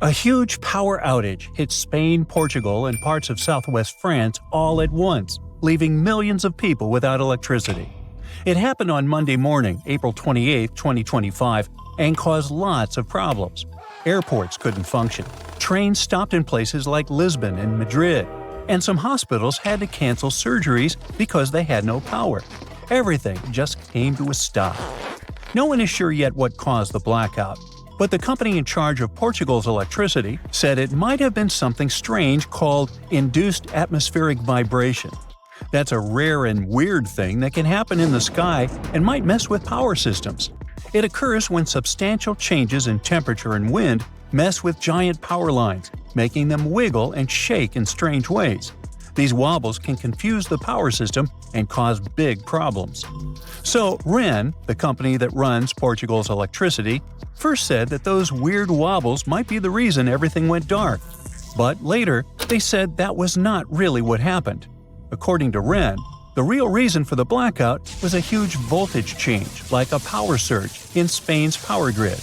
A huge power outage hit Spain, Portugal, and parts of southwest France all at once, leaving millions of people without electricity. It happened on Monday morning, April 28, 2025, and caused lots of problems. Airports couldn't function, trains stopped in places like Lisbon and Madrid, and some hospitals had to cancel surgeries because they had no power. Everything just came to a stop. No one is sure yet what caused the blackout, but the company in charge of Portugal's electricity said it might have been something strange called induced atmospheric vibration. That's a rare and weird thing that can happen in the sky and might mess with power systems. It occurs when substantial changes in temperature and wind mess with giant power lines, making them wiggle and shake in strange ways. These wobbles can confuse the power system and cause big problems. So, REN, the company that runs Portugal's electricity, first said that those weird wobbles might be the reason everything went dark. But later, they said that was not really what happened. According to REN, the real reason for the blackout was a huge voltage change, like a power surge, in Spain's power grid.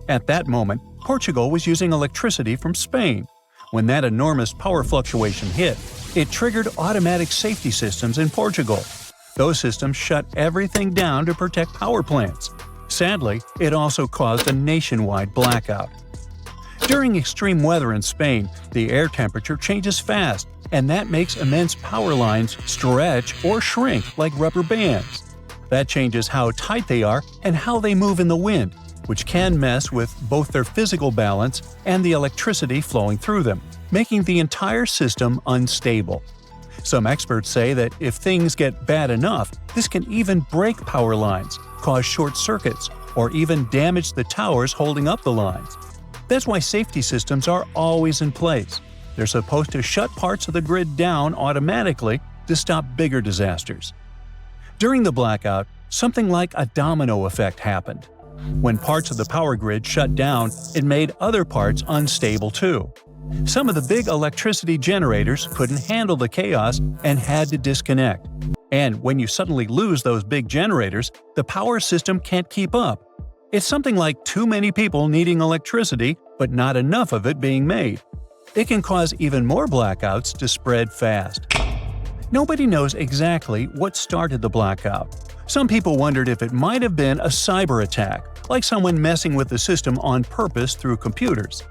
At that moment, Portugal was using electricity from Spain. When that enormous power fluctuation hit, it triggered automatic safety systems in Portugal. Those systems shut everything down to protect power plants. Sadly, it also caused a nationwide blackout. During extreme weather in Spain, the air temperature changes fast, and that makes immense power lines stretch or shrink like rubber bands. That changes how tight they are and how they move in the wind, which can mess with both their physical balance and the electricity flowing through them, making the entire system unstable. Some experts say that if things get bad enough, this can even break power lines, cause short circuits, or even damage the towers holding up the lines. That's why safety systems are always in place. They're supposed to shut parts of the grid down automatically to stop bigger disasters. During the blackout, something like a domino effect happened. When parts of the power grid shut down, it made other parts unstable too. Some of the big electricity generators couldn't handle the chaos and had to disconnect. And when you suddenly lose those big generators, the power system can't keep up. It's something like too many people needing electricity, but not enough of it being made. It can cause even more blackouts to spread fast. Nobody knows exactly what started the blackout. Some people wondered if it might have been a cyber attack, like someone messing with the system on purpose through computers.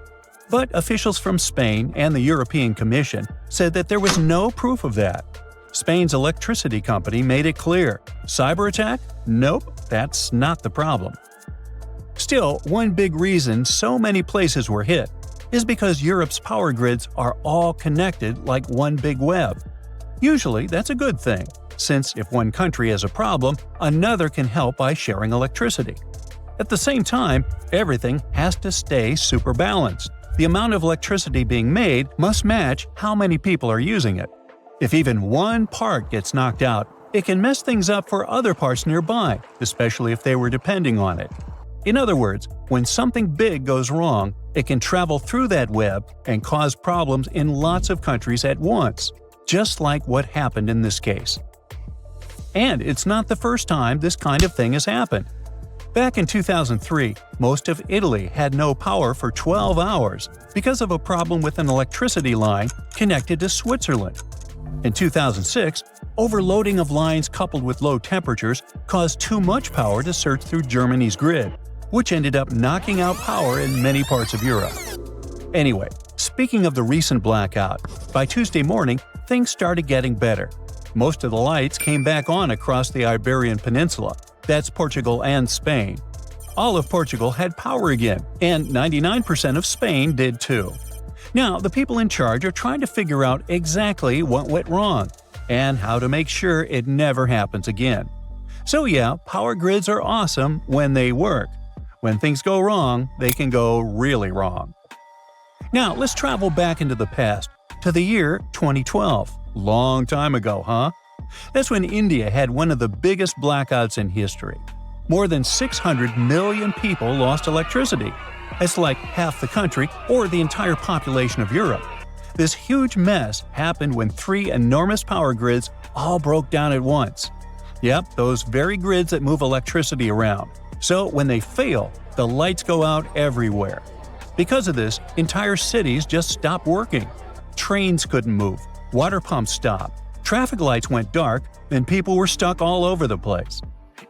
But officials from Spain and the European Commission said that there was no proof of that. Spain's electricity company made it clear, cyber attack? Nope, that's not the problem. Still, one big reason so many places were hit is because Europe's power grids are all connected like one big web. Usually, that's a good thing, since if one country has a problem, another can help by sharing electricity. At the same time, everything has to stay super balanced. The amount of electricity being made must match how many people are using it. If even one part gets knocked out, it can mess things up for other parts nearby, especially if they were depending on it. In other words, when something big goes wrong, it can travel through that web and cause problems in lots of countries at once, just like what happened in this case. And it's not the first time this kind of thing has happened. Back in 2003, most of Italy had no power for 12 hours because of a problem with an electricity line connected to Switzerland. In 2006, overloading of lines coupled with low temperatures caused too much power to surge through Germany's grid, which ended up knocking out power in many parts of Europe. Anyway, speaking of the recent blackout, by Tuesday morning, things started getting better. Most of the lights came back on across the Iberian Peninsula. That's Portugal and Spain. All of Portugal had power again, and 99% of Spain did too. Now, the people in charge are trying to figure out exactly what went wrong, and how to make sure it never happens again. So yeah, power grids are awesome when they work. When things go wrong, they can go really wrong. Now, let's travel back into the past, to the year 2012. Long time ago, huh? That's when India had one of the biggest blackouts in history. More than 600 million people lost electricity. That's like half the country or the entire population of Europe. This huge mess happened when 3 enormous power grids all broke down at once. Yep, those very grids that move electricity around. So when they fail, the lights go out everywhere. Because of this, entire cities just stopped working. Trains couldn't move, water pumps stopped, traffic lights went dark, and people were stuck all over the place.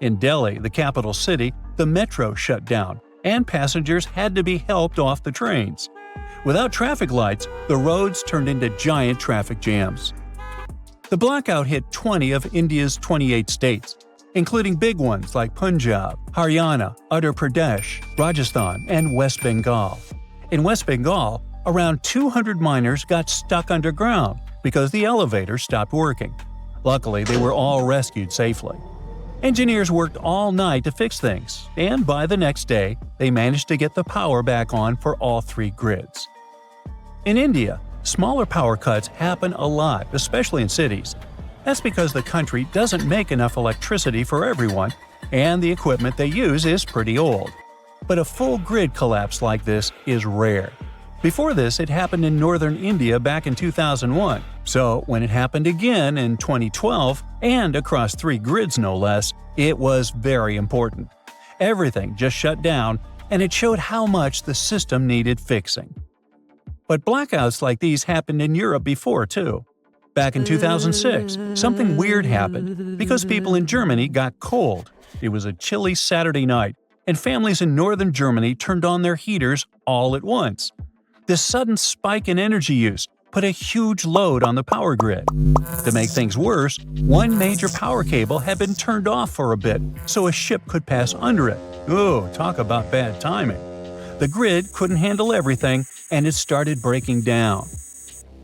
In Delhi, the capital city, the metro shut down, and passengers had to be helped off the trains. Without traffic lights, the roads turned into giant traffic jams. The blackout hit 20 of India's 28 states, including big ones like Punjab, Haryana, Uttar Pradesh, Rajasthan, and West Bengal. In West Bengal, around 200 miners got stuck underground because the elevators stopped working. Luckily, they were all rescued safely. Engineers worked all night to fix things, and by the next day, they managed to get the power back on for all 3 grids. In India, smaller power cuts happen a lot, especially in cities. That's because the country doesn't make enough electricity for everyone, and the equipment they use is pretty old. But a full grid collapse like this is rare. Before this, it happened in northern India back in 2001, so when it happened again in 2012, and across 3 grids no less, it was very important. Everything just shut down, and it showed how much the system needed fixing. But blackouts like these happened in Europe before, too. Back in 2006, something weird happened because people in Germany got cold. It was a chilly Saturday night, and families in northern Germany turned on their heaters all at once. This sudden spike in energy use put a huge load on the power grid. To make things worse, one major power cable had been turned off for a bit so a ship could pass under it. Ooh, talk about bad timing. The grid couldn't handle everything, and it started breaking down.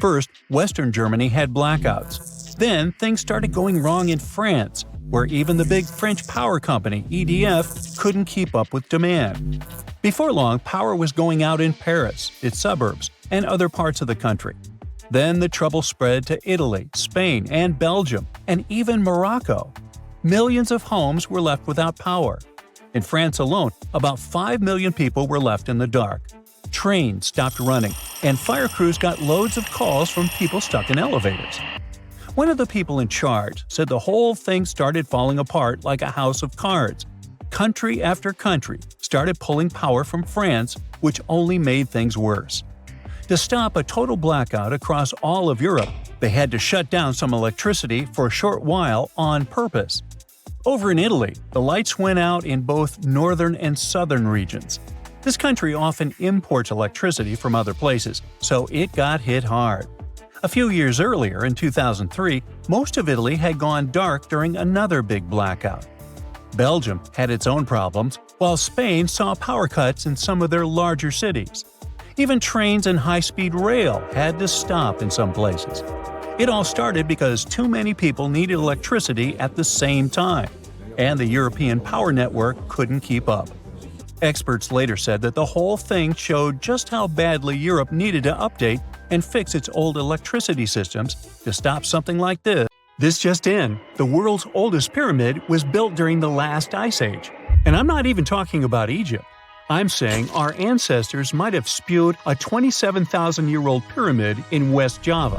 First, Western Germany had blackouts. Then, things started going wrong in France, where even the big French power company, EDF, couldn't keep up with demand. Before long, power was going out in Paris, its suburbs, and other parts of the country. Then the trouble spread to Italy, Spain, and Belgium, and even Morocco. Millions of homes were left without power. In France alone, about 5 million people were left in the dark. Trains stopped running, and fire crews got loads of calls from people stuck in elevators. One of the people in charge said the whole thing started falling apart like a house of cards. Country after country started pulling power from France, which only made things worse. To stop a total blackout across all of Europe, they had to shut down some electricity for a short while on purpose. Over in Italy, the lights went out in both northern and southern regions. This country often imports electricity from other places, so it got hit hard. A few years earlier, in 2003, most of Italy had gone dark during another big blackout. Belgium had its own problems, while Spain saw power cuts in some of their larger cities. Even trains and high-speed rail had to stop in some places. It all started because too many people needed electricity at the same time, and the European power network couldn't keep up. Experts later said that the whole thing showed just how badly Europe needed to update and fix its old electricity systems to stop something like this. This just in, the world's oldest pyramid was built during the last ice age. And I'm not even talking about Egypt. I'm saying our ancestors might have spewed a 27,000-year-old pyramid in West Java.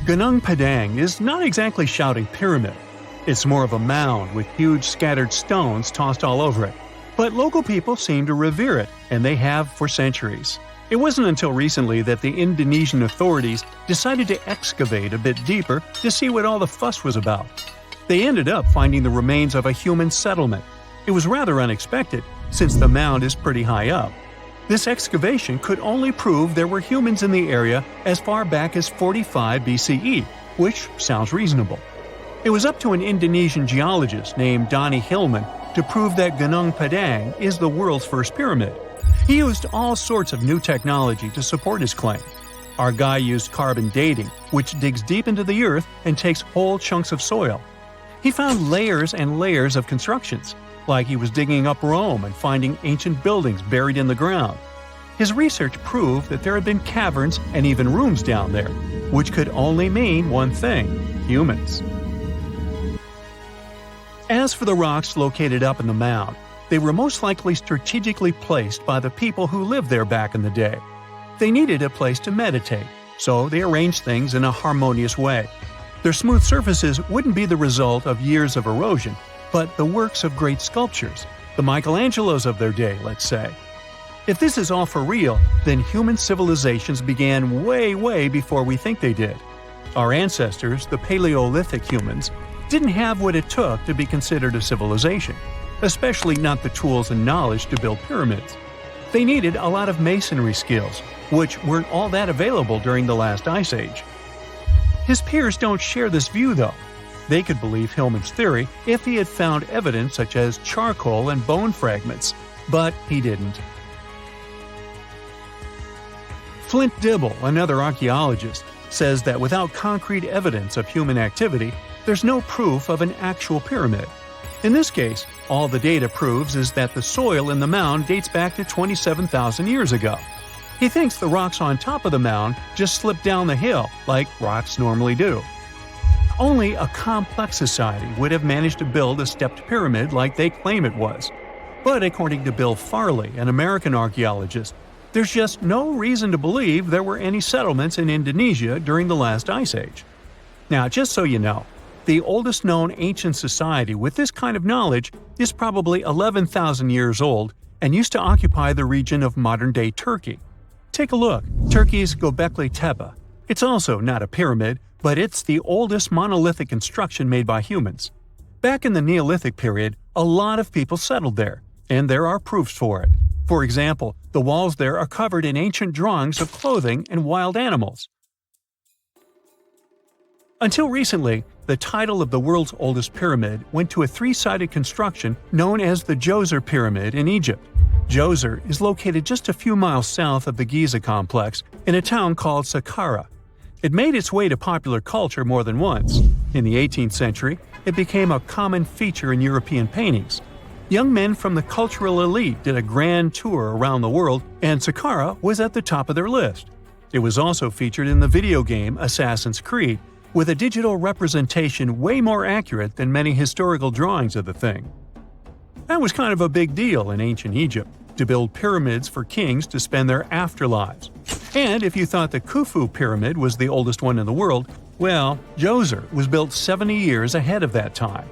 Gunung Padang is not exactly shouting pyramid. It's more of a mound with huge scattered stones tossed all over it. But local people seem to revere it, and they have for centuries. It wasn't until recently that the Indonesian authorities decided to excavate a bit deeper to see what all the fuss was about. They ended up finding the remains of a human settlement. It was rather unexpected, since the mound is pretty high up. This excavation could only prove there were humans in the area as far back as 45 BCE, which sounds reasonable. It was up to an Indonesian geologist named Donnie Hillman to prove that Gunung Padang is the world's first pyramid. He used all sorts of new technology to support his claim. Our guy used carbon dating, which digs deep into the earth and takes whole chunks of soil. He found layers and layers of constructions, like he was digging up Rome and finding ancient buildings buried in the ground. His research proved that there had been caverns and even rooms down there, which could only mean one thing: humans. As for the rocks located up in the mound, they were most likely strategically placed by the people who lived there back in the day. They needed a place to meditate, so they arranged things in a harmonious way. Their smooth surfaces wouldn't be the result of years of erosion, but the works of great sculptures, the Michelangelos of their day, let's say. If this is all for real, then human civilizations began way before we think they did. Our ancestors, the Paleolithic humans, didn't have what it took to be considered a civilization, especially not the tools and knowledge to build pyramids. They needed a lot of masonry skills, which weren't all that available during the last ice age. His peers don't share this view though. They could believe Hillman's theory if he had found evidence such as charcoal and bone fragments, but he didn't. Flint Dibble, another archaeologist, says that without concrete evidence of human activity, there's no proof of an actual pyramid. In this case, all the data proves is that the soil in the mound dates back to 27,000 years ago. He thinks the rocks on top of the mound just slipped down the hill like rocks normally do. Only a complex society would have managed to build a stepped pyramid like they claim it was. But according to Bill Farley, an American archaeologist, there's just no reason to believe there were any settlements in Indonesia during the last ice age. Now, just so you know, the oldest known ancient society with this kind of knowledge is probably 11,000 years old and used to occupy the region of modern-day Turkey. Take a look, Turkey's Göbekli Tepe. It's also not a pyramid, but it's the oldest monolithic construction made by humans. Back in the Neolithic period, a lot of people settled there, and there are proofs for it. For example, the walls there are covered in ancient drawings of clothing and wild animals. Until recently, the title of the world's oldest pyramid went to a three-sided construction known as the Djoser Pyramid in Egypt. Djoser is located just a few miles south of the Giza complex in a town called Saqqara. It made its way to popular culture more than once. In the 18th century, it became a common feature in European paintings. Young men from the cultural elite did a grand tour around the world, and Saqqara was at the top of their list. It was also featured in the video game Assassin's Creed, with a digital representation way more accurate than many historical drawings of the thing. That was kind of a big deal in ancient Egypt, to build pyramids for kings to spend their afterlives. And if you thought the Khufu pyramid was the oldest one in the world, well, Djoser was built 70 years ahead of that time.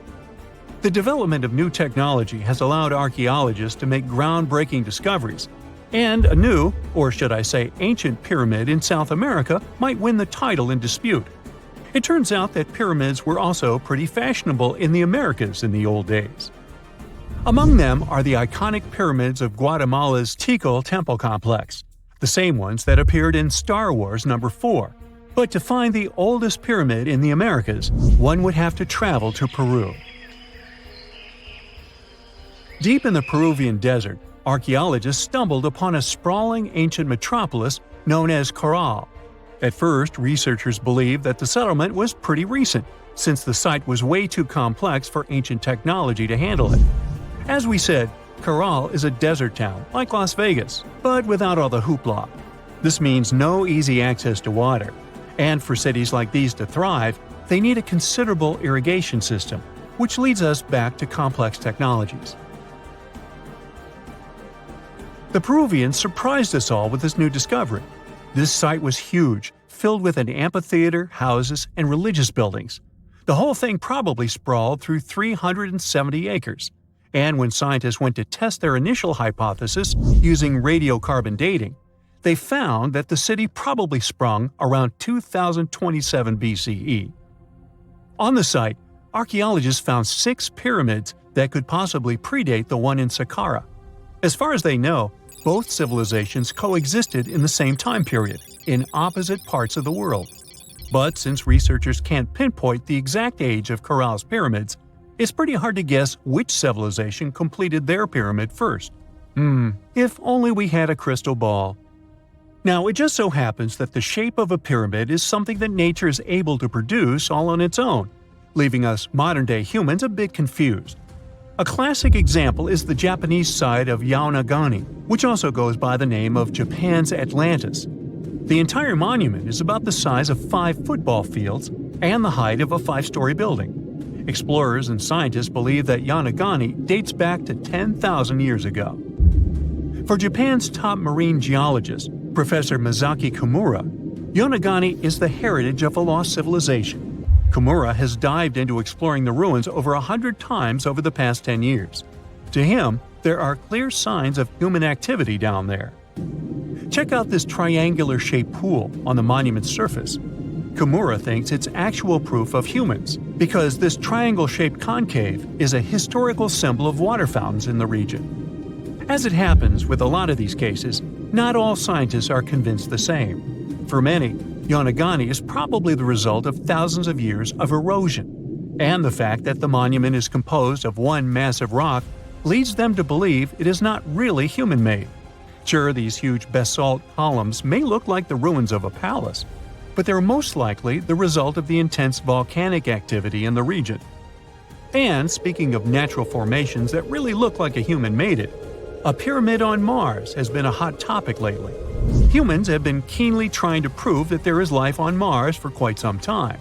The development of new technology has allowed archaeologists to make groundbreaking discoveries, and a new, or should I say ancient pyramid in South America might win the title in dispute. It turns out that pyramids were also pretty fashionable in the Americas in the old days. Among them are the iconic pyramids of Guatemala's Tikal Temple Complex, the same ones that appeared in Star Wars No. 4. But to find the oldest pyramid in the Americas, one would have to travel to Peru. Deep in the Peruvian desert, archaeologists stumbled upon a sprawling ancient metropolis known as Caral. At first, researchers believed that the settlement was pretty recent, since the site was way too complex for ancient technology to handle it. As we said, Caral is a desert town, like Las Vegas, but without all the hoopla. This means no easy access to water. And for cities like these to thrive, they need a considerable irrigation system, which leads us back to complex technologies. The Peruvians surprised us all with this new discovery. This site was huge, filled with an amphitheater, houses, and religious buildings. The whole thing probably sprawled through 370 acres. And when scientists went to test their initial hypothesis using radiocarbon dating, they found that the city probably sprung around 2027 BCE. On the site, archaeologists found 6 pyramids that could possibly predate the one in Saqqara. As far as they know, both civilizations coexisted in the same time period, in opposite parts of the world. But since researchers can't pinpoint the exact age of Caral's pyramids, it's pretty hard to guess which civilization completed their pyramid first. If only we had a crystal ball. Now, it just so happens that the shape of a pyramid is something that nature is able to produce all on its own, leaving us modern-day humans a bit confused. A classic example is the Japanese side of Yaonagani, which also goes by the name of Japan's Atlantis. The entire monument is about the size of 5 football fields and the height of a 5-story building. Explorers and scientists believe that Yaonagani dates back to 10,000 years ago. For Japan's top marine geologist, Professor Masaki Kimura, Yaonagani is the heritage of a lost civilization. Kimura has dived into exploring the ruins over 100 times over the past 10 years. To him, There are clear signs of human activity down there. Check out this triangular-shaped pool on the monument's surface. Kimura thinks it's actual proof of humans, because this triangle-shaped concave is a historical symbol of water fountains in the region. As it happens with a lot of these cases, not all scientists are convinced the same. For many, Yonaguni is probably the result of thousands of years of erosion, and the fact that the monument is composed of one massive rock leads them to believe it is not really human-made. Sure, these huge basalt columns may look like the ruins of a palace, but they're most likely the result of the intense volcanic activity in the region. And speaking of natural formations that really look like a human made it, a pyramid on Mars has been a hot topic lately. Humans have been keenly trying to prove that there is life on Mars for quite some time.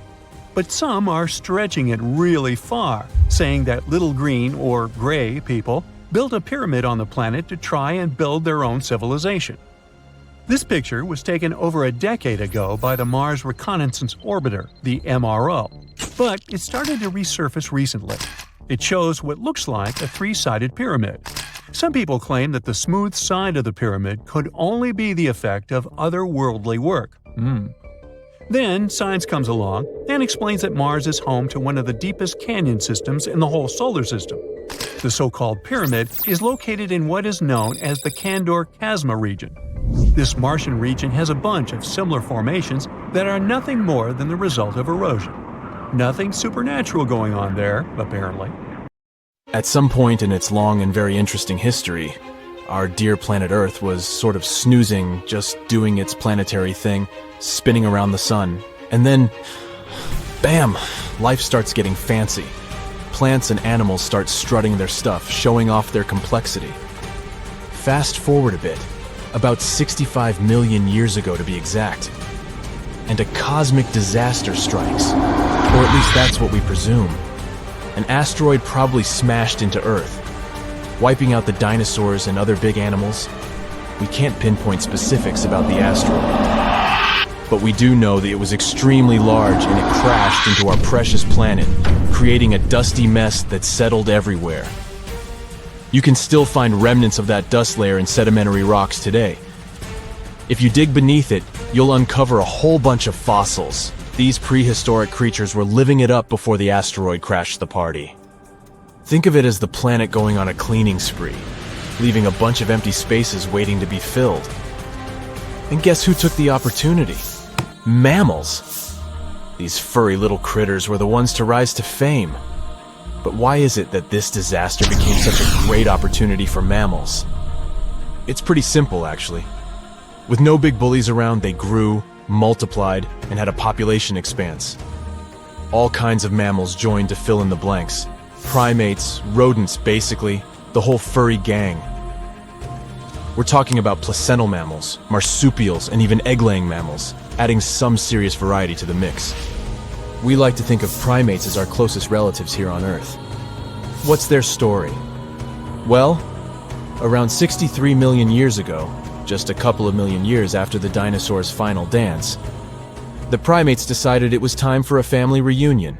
But some are stretching it really far, saying that little green or gray people built a pyramid on the planet to try and build their own civilization. This picture was taken over a decade ago by the Mars Reconnaissance Orbiter, the MRO, but it started to resurface recently. It shows what looks like a three-sided pyramid. Some people claim that the smooth side of the pyramid could only be the effect of otherworldly work. Then science comes along and explains that Mars is home to one of the deepest canyon systems in the whole solar system. The so-called pyramid is located in what is known as the Kandor-Chasma region. This Martian region has a bunch of similar formations that are nothing more than the result of erosion. Nothing supernatural going on there, apparently. At some point in its long and very interesting history, our dear planet Earth was sort of snoozing, just doing its planetary thing, spinning around the sun. And then, bam! Life starts getting fancy. Plants and animals start strutting their stuff, showing off their complexity. Fast forward a bit, about 65 million years ago to be exact, and a cosmic disaster strikes, or at least that's what we presume. An asteroid probably smashed into Earth, wiping out the dinosaurs and other big animals. We can't pinpoint specifics about the asteroid, but we do know that it was extremely large and it crashed into our precious planet, creating a dusty mess that settled everywhere. You can still find remnants of that dust layer in sedimentary rocks today. If you dig beneath it, you'll uncover a whole bunch of fossils. These prehistoric creatures were living it up before the asteroid crashed the party. Think of it as the planet going on a cleaning spree, leaving a bunch of empty spaces waiting to be filled. And guess who took the opportunity? Mammals! These furry little critters were the ones to rise to fame. But why is it that this disaster became such a great opportunity for mammals? It's pretty simple, actually. With no big bullies around, they grew, multiplied, and had a population expanse. All kinds of mammals joined to fill in the blanks. Primates, rodents, basically, the whole furry gang. We're talking about placental mammals, marsupials, and even egg-laying mammals, adding some serious variety to the mix. We like to think of primates as our closest relatives here on Earth. What's their story? Well, around 63 million years ago, just a couple of million years after the dinosaurs' final dance, the primates decided it was time for a family reunion.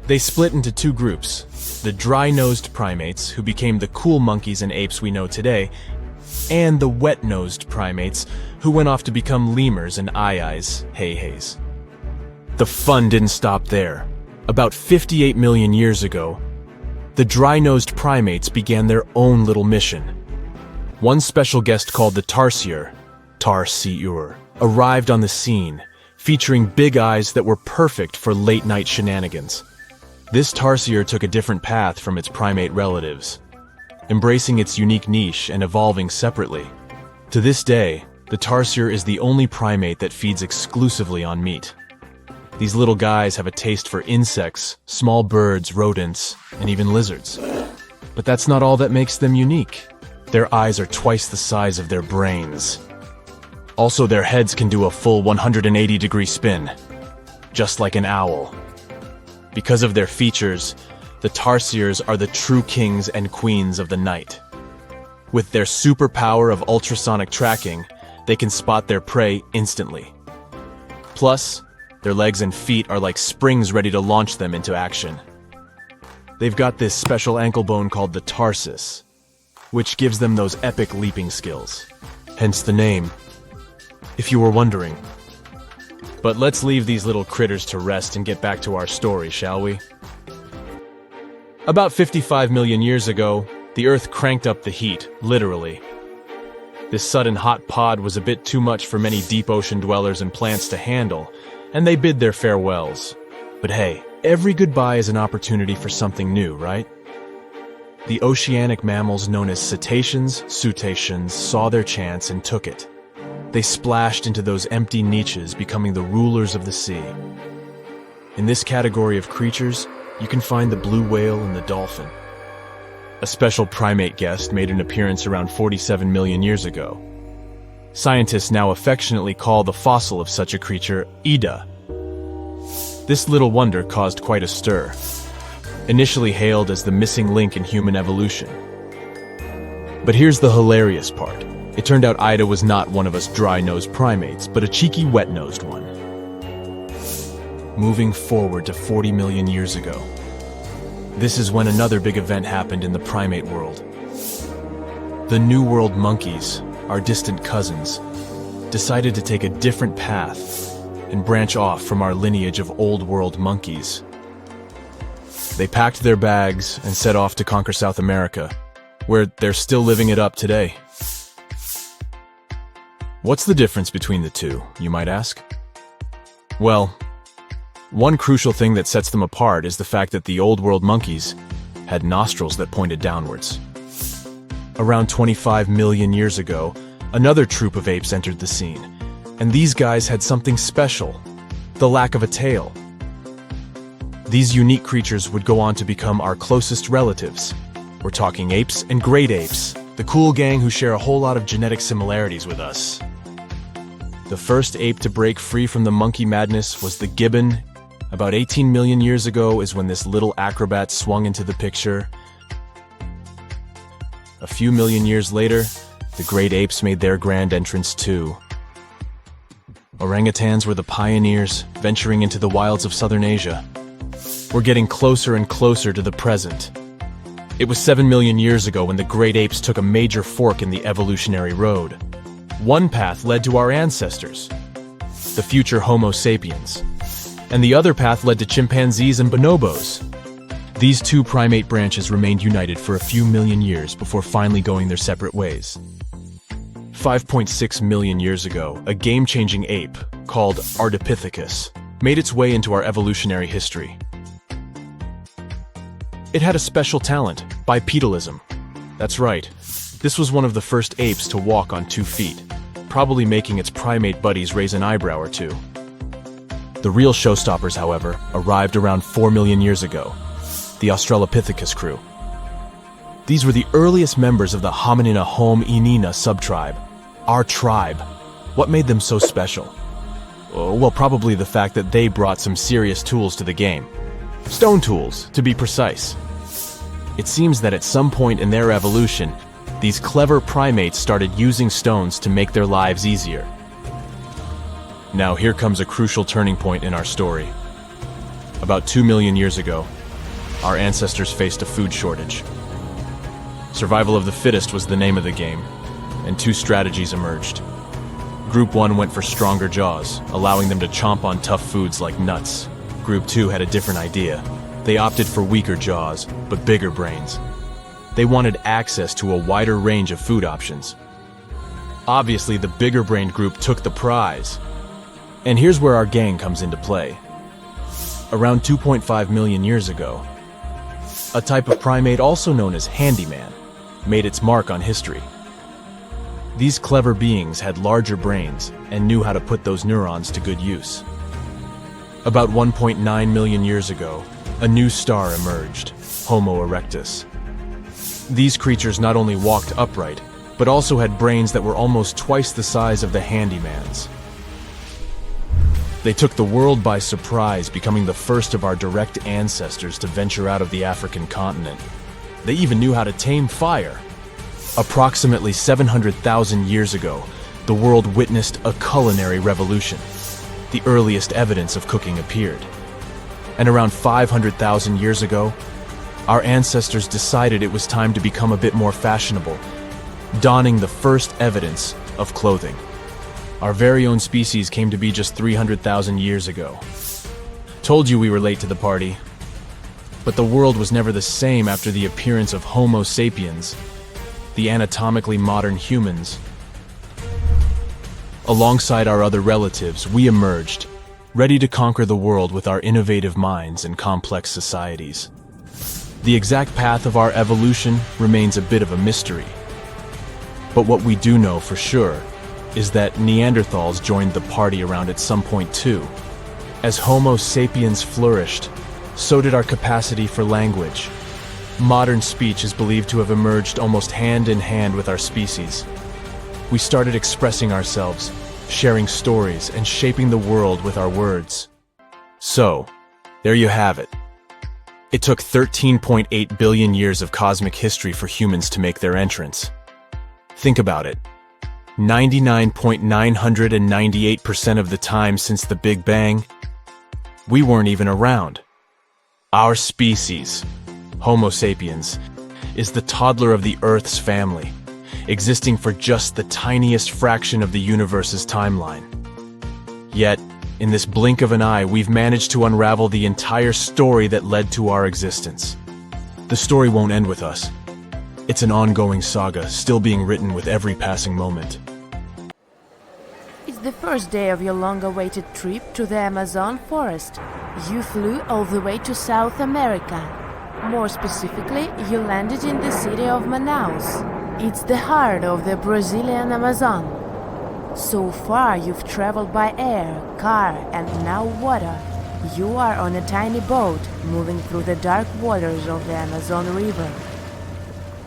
They split into two groups, the dry-nosed primates, who became the cool monkeys and apes we know today, and the wet-nosed primates, who went off to become lemurs and aye-ayes, hey-hays. The fun didn't stop there. About 58 million years ago, the dry-nosed primates began their own little mission. One special guest called the tarsier, arrived on the scene, featuring big eyes that were perfect for late-night shenanigans. This tarsier took a different path from its primate relatives, embracing its unique niche and evolving separately. To this day, the tarsier is the only primate that feeds exclusively on meat. These little guys have a taste for insects, small birds, rodents, and even lizards. But that's not all that makes them unique. Their eyes are twice the size of their brains. Also, their heads can do a full 180-degree spin, just like an owl. Because of their features, the tarsiers are the true kings and queens of the night. With their superpower of ultrasonic tracking, they can spot their prey instantly. Plus, their legs and feet are like springs ready to launch them into action. They've got this special ankle bone called the tarsus, which gives them those epic leaping skills. Hence the name, if you were wondering. But let's leave these little critters to rest and get back to our story, shall we? About 55 million years ago, the Earth cranked up the heat, literally. This sudden hot pod was a bit too much for many deep ocean dwellers and plants to handle, and they bid their farewells. But hey, every goodbye is an opportunity for something new, right? The oceanic mammals known as cetaceans, saw their chance and took it. They splashed into those empty niches, becoming the rulers of the sea. In this category of creatures, you can find the blue whale and the dolphin. A special primate guest made an appearance around 47 million years ago. Scientists now affectionately call the fossil of such a creature Ida. This little wonder caused quite a stir. Initially hailed as the missing link in human evolution. But here's the hilarious part. It turned out Ida was not one of us dry-nosed primates, but a cheeky wet-nosed one. Moving forward to 40 million years ago. This is when another big event happened in the primate world. The New World monkeys, our distant cousins, decided to take a different path and branch off from our lineage of Old World monkeys. They packed their bags and set off to conquer South America, where they're still living it up today. What's the difference between the two, you might ask? Well, one crucial thing that sets them apart is the fact that the Old World monkeys had nostrils that pointed downwards. Around 25 million years ago, another troop of apes entered the scene, and these guys had something special, the lack of a tail. These unique creatures would go on to become our closest relatives. We're talking apes and great apes, the cool gang who share a whole lot of genetic similarities with us. The first ape to break free from the monkey madness was the gibbon. About 18 million years ago is when this little acrobat swung into the picture. A few million years later, the great apes made their grand entrance too. Orangutans were the pioneers, venturing into the wilds of southern Asia. We're getting closer and closer to the present. It was 7 million years ago when the great apes took a major fork in the evolutionary road. One path led to our ancestors, the future Homo sapiens, and the other path led to chimpanzees and bonobos. These two primate branches remained united for a few million years before finally going their separate ways. 5.6 million years ago, a game-changing ape called Ardipithecus made its way into our evolutionary history. It had a special talent, bipedalism. That's right, this was one of the first apes to walk on 2 feet, probably making its primate buddies raise an eyebrow or two. The real showstoppers, however, arrived around 4 million years ago, the Australopithecus crew. These were the earliest members of the Hominina hominina subtribe, our tribe. What made them so special? Well, probably the fact that they brought some serious tools to the game. Stone tools, to be precise. It seems that at some point in their evolution, these clever primates started using stones to make their lives easier. Now here comes a crucial turning point in our story. About 2 million years ago, our ancestors faced a food shortage. Survival of the fittest was the name of the game, and 2 strategies emerged. Group 1 went for stronger jaws, allowing them to chomp on tough foods like nuts. Group 2 had a different idea. They opted for weaker jaws, but bigger brains. They wanted access to a wider range of food options. Obviously, the bigger-brained group took the prize. And here's where our gang comes into play. Around 2.5 million years ago, a type of primate also known as handyman made its mark on history. These clever beings had larger brains and knew how to put those neurons to good use. About 1.9 million years ago, a new star emerged, Homo erectus. These creatures not only walked upright, but also had brains that were almost twice the size of the handyman's. They took the world by surprise, becoming the first of our direct ancestors to venture out of the African continent. They even knew how to tame fire. Approximately 700,000 years ago, the world witnessed a culinary revolution. The earliest evidence of cooking appeared. And around 500,000 years ago, our ancestors decided it was time to become a bit more fashionable, donning the first evidence of clothing. Our very own species came to be just 300,000 years ago. Told you we were late to the party. But the world was never the same after the appearance of Homo sapiens, the anatomically modern humans. Alongside our other relatives, we emerged, ready to conquer the world with our innovative minds and complex societies. The exact path of our evolution remains a bit of a mystery. But what we do know for sure is that Neanderthals joined the party around at some point too. As Homo sapiens flourished, so did our capacity for language. Modern speech is believed to have emerged almost hand in hand with our species. We started expressing ourselves, sharing stories, and shaping the world with our words. So, there you have it. It took 13.8 billion years of cosmic history for humans to make their entrance. Think about it. 99.998% of the time since the Big Bang, we weren't even around. Our species, Homo sapiens, is the toddler of the Earth's family, existing for just the tiniest fraction of the universe's timeline. Yet, in this blink of an eye, we've managed to unravel the entire story that led to our existence. The story won't end with us. It's an ongoing saga, still being written with every passing moment. It's the first day of your long-awaited trip to the Amazon forest. You flew all the way to South America. More specifically, you landed in the city of Manaus. It's the heart of the Brazilian Amazon. So far, you've traveled by air, car, and now water. You are on a tiny boat, moving through the dark waters of the Amazon River.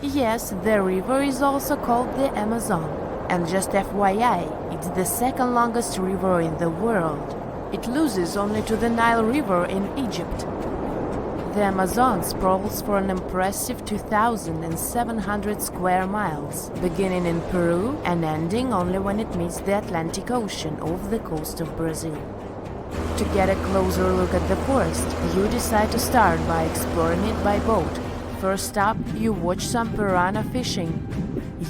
Yes, the river is also called the Amazon. And just FYI, it's the second longest river in the world. It loses only to the Nile River in Egypt. The Amazon sprawls for an impressive 2,700 square miles, beginning in Peru and ending only when it meets the Atlantic Ocean off the coast of Brazil. To get a closer look at the forest, you decide to start by exploring it by boat. First up, you watch some piranha fishing.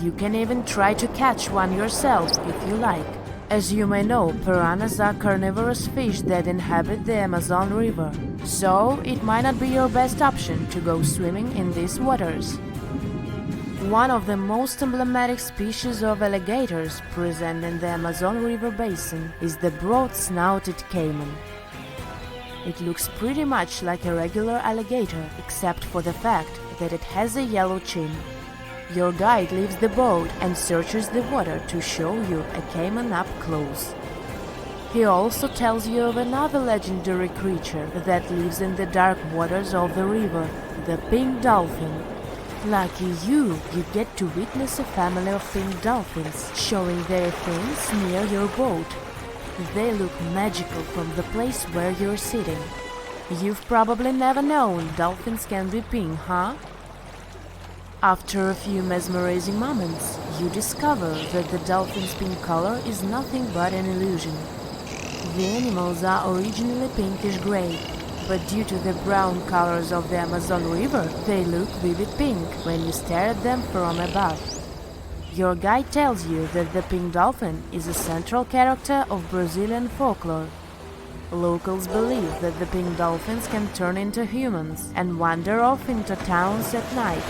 You can even try to catch one yourself if you like. As you may know, piranhas are carnivorous fish that inhabit the Amazon River, so it might not be your best option to go swimming in these waters. One of the most emblematic species of alligators present in the Amazon River basin is the broad-snouted caiman. It looks pretty much like a regular alligator, except for the fact that it has a yellow chin. Your guide leaves the boat and searches the water to show you a caiman up close. He also tells you of another legendary creature that lives in the dark waters of the river, the pink dolphin. Lucky you get to witness a family of pink dolphins showing their fins near your boat. They look magical from the place where you're sitting. You've probably never known dolphins can be pink, huh? After a few mesmerizing moments, you discover that the dolphin's pink color is nothing but an illusion. The animals are originally pinkish-gray, but due to the brown colors of the Amazon River, they look vivid pink when you stare at them from above. Your guide tells you that the pink dolphin is a central character of Brazilian folklore. Locals believe that the pink dolphins can turn into humans and wander off into towns at night.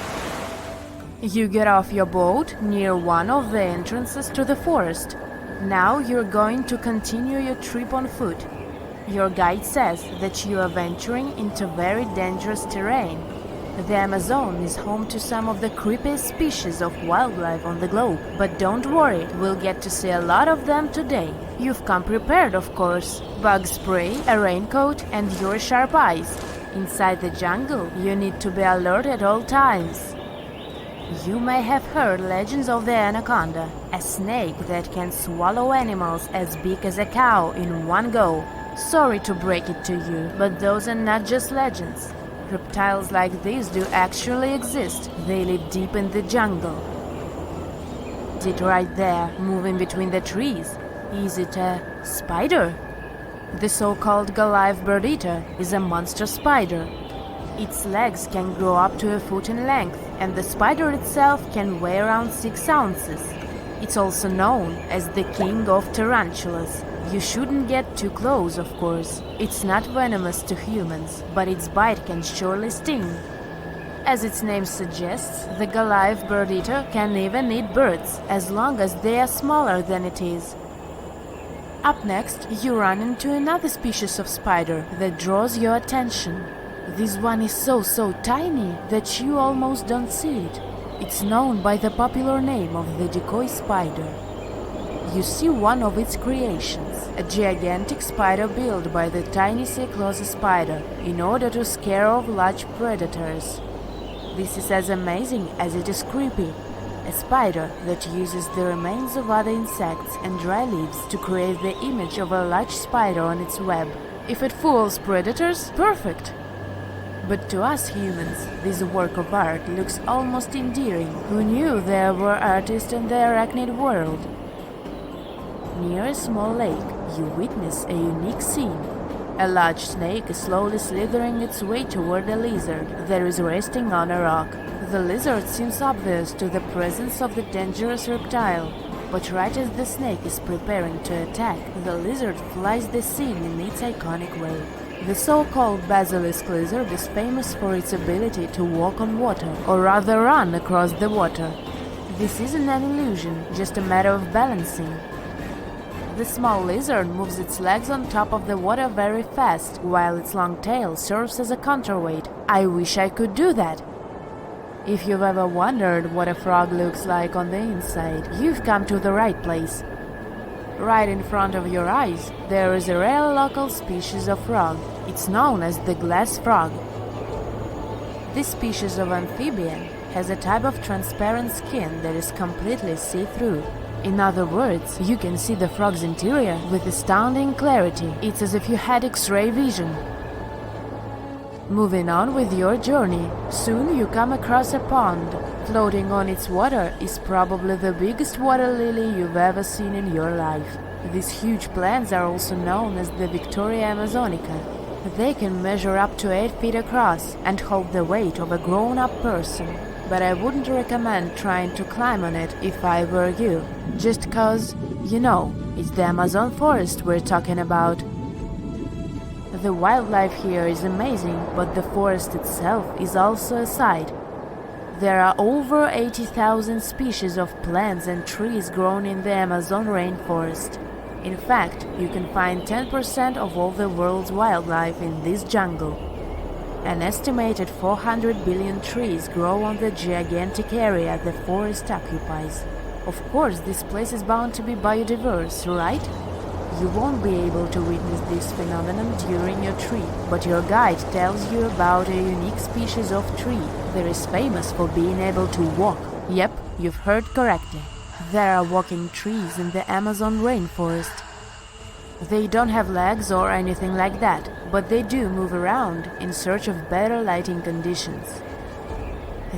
You get off your boat near one of the entrances to the forest. Now you're going to continue your trip on foot. Your guide says that you are venturing into very dangerous terrain. The Amazon is home to some of the creepiest species of wildlife on the globe. But don't worry, we'll get to see a lot of them today. You've come prepared, of course. Bug spray, a raincoat, and your sharp eyes. Inside the jungle, you need to be alert at all times. You may have heard legends of the anaconda, a snake that can swallow animals as big as a cow in one go. Sorry to break it to you, but those are not just legends. Reptiles like these do actually exist. They live deep in the jungle. Is it right there, moving between the trees? Is it a spider? The so-called Goliath bird-eater is a monster spider. Its legs can grow up to a foot in length, and the spider itself can weigh around 6 ounces. It's also known as the king of tarantulas. You shouldn't get too close, of course. It's not venomous to humans, but its bite can surely sting. As its name suggests, the Goliath bird eater can even eat birds, as long as they are smaller than it is. Up next, you run into another species of spider that draws your attention. This one is so tiny that you almost don't see it. It's known by the popular name of the decoy spider. You see one of its creations, a gigantic spider built by the tiny Cyclosa spider in order to scare off large predators. This is as amazing as it is creepy. A spider that uses the remains of other insects and dry leaves to create the image of a large spider on its web. If it fools predators, perfect! But to us humans, this work of art looks almost endearing. Who knew there were artists in the arachnid world? Near a small lake, you witness a unique scene. A large snake is slowly slithering its way toward a lizard that is resting on a rock. The lizard seems obvious to the presence of the dangerous reptile, but right as the snake is preparing to attack, the lizard flies the scene in its iconic way. The so-called basilisk lizard is famous for its ability to walk on water, or rather run across the water. This isn't an illusion, just a matter of balancing. The small lizard moves its legs on top of the water very fast, while its long tail serves as a counterweight. I wish I could do that. If you've ever wondered what a frog looks like on the inside, you've come to the right place. Right in front of your eyes, there is a rare local species of frog. It's known as the glass frog. This species of amphibian has a type of transparent skin that is completely see-through. In other words, you can see the frog's interior with astounding clarity. It's as if you had X-ray vision. Moving on with your journey, soon you come across a pond. Floating on its water is probably the biggest water lily you've ever seen in your life. These huge plants are also known as the Victoria Amazonica. They can measure up to 8 feet across and hold the weight of a grown-up person. But I wouldn't recommend trying to climb on it if I were you. Just cause, you know, it's the Amazon forest we're talking about. The wildlife here is amazing, but the forest itself is also a sight. There are over 80,000 species of plants and trees grown in the Amazon rainforest. In fact, you can find 10% of all the world's wildlife in this jungle. An estimated 400 billion trees grow on the gigantic area the forest occupies. Of course, this place is bound to be biodiverse, right? You won't be able to witness this phenomenon during your trip, but your guide tells you about a unique species of tree that is famous for being able to walk. Yep, you've heard correctly. There are walking trees in the Amazon rainforest. They don't have legs or anything like that, but they do move around in search of better lighting conditions.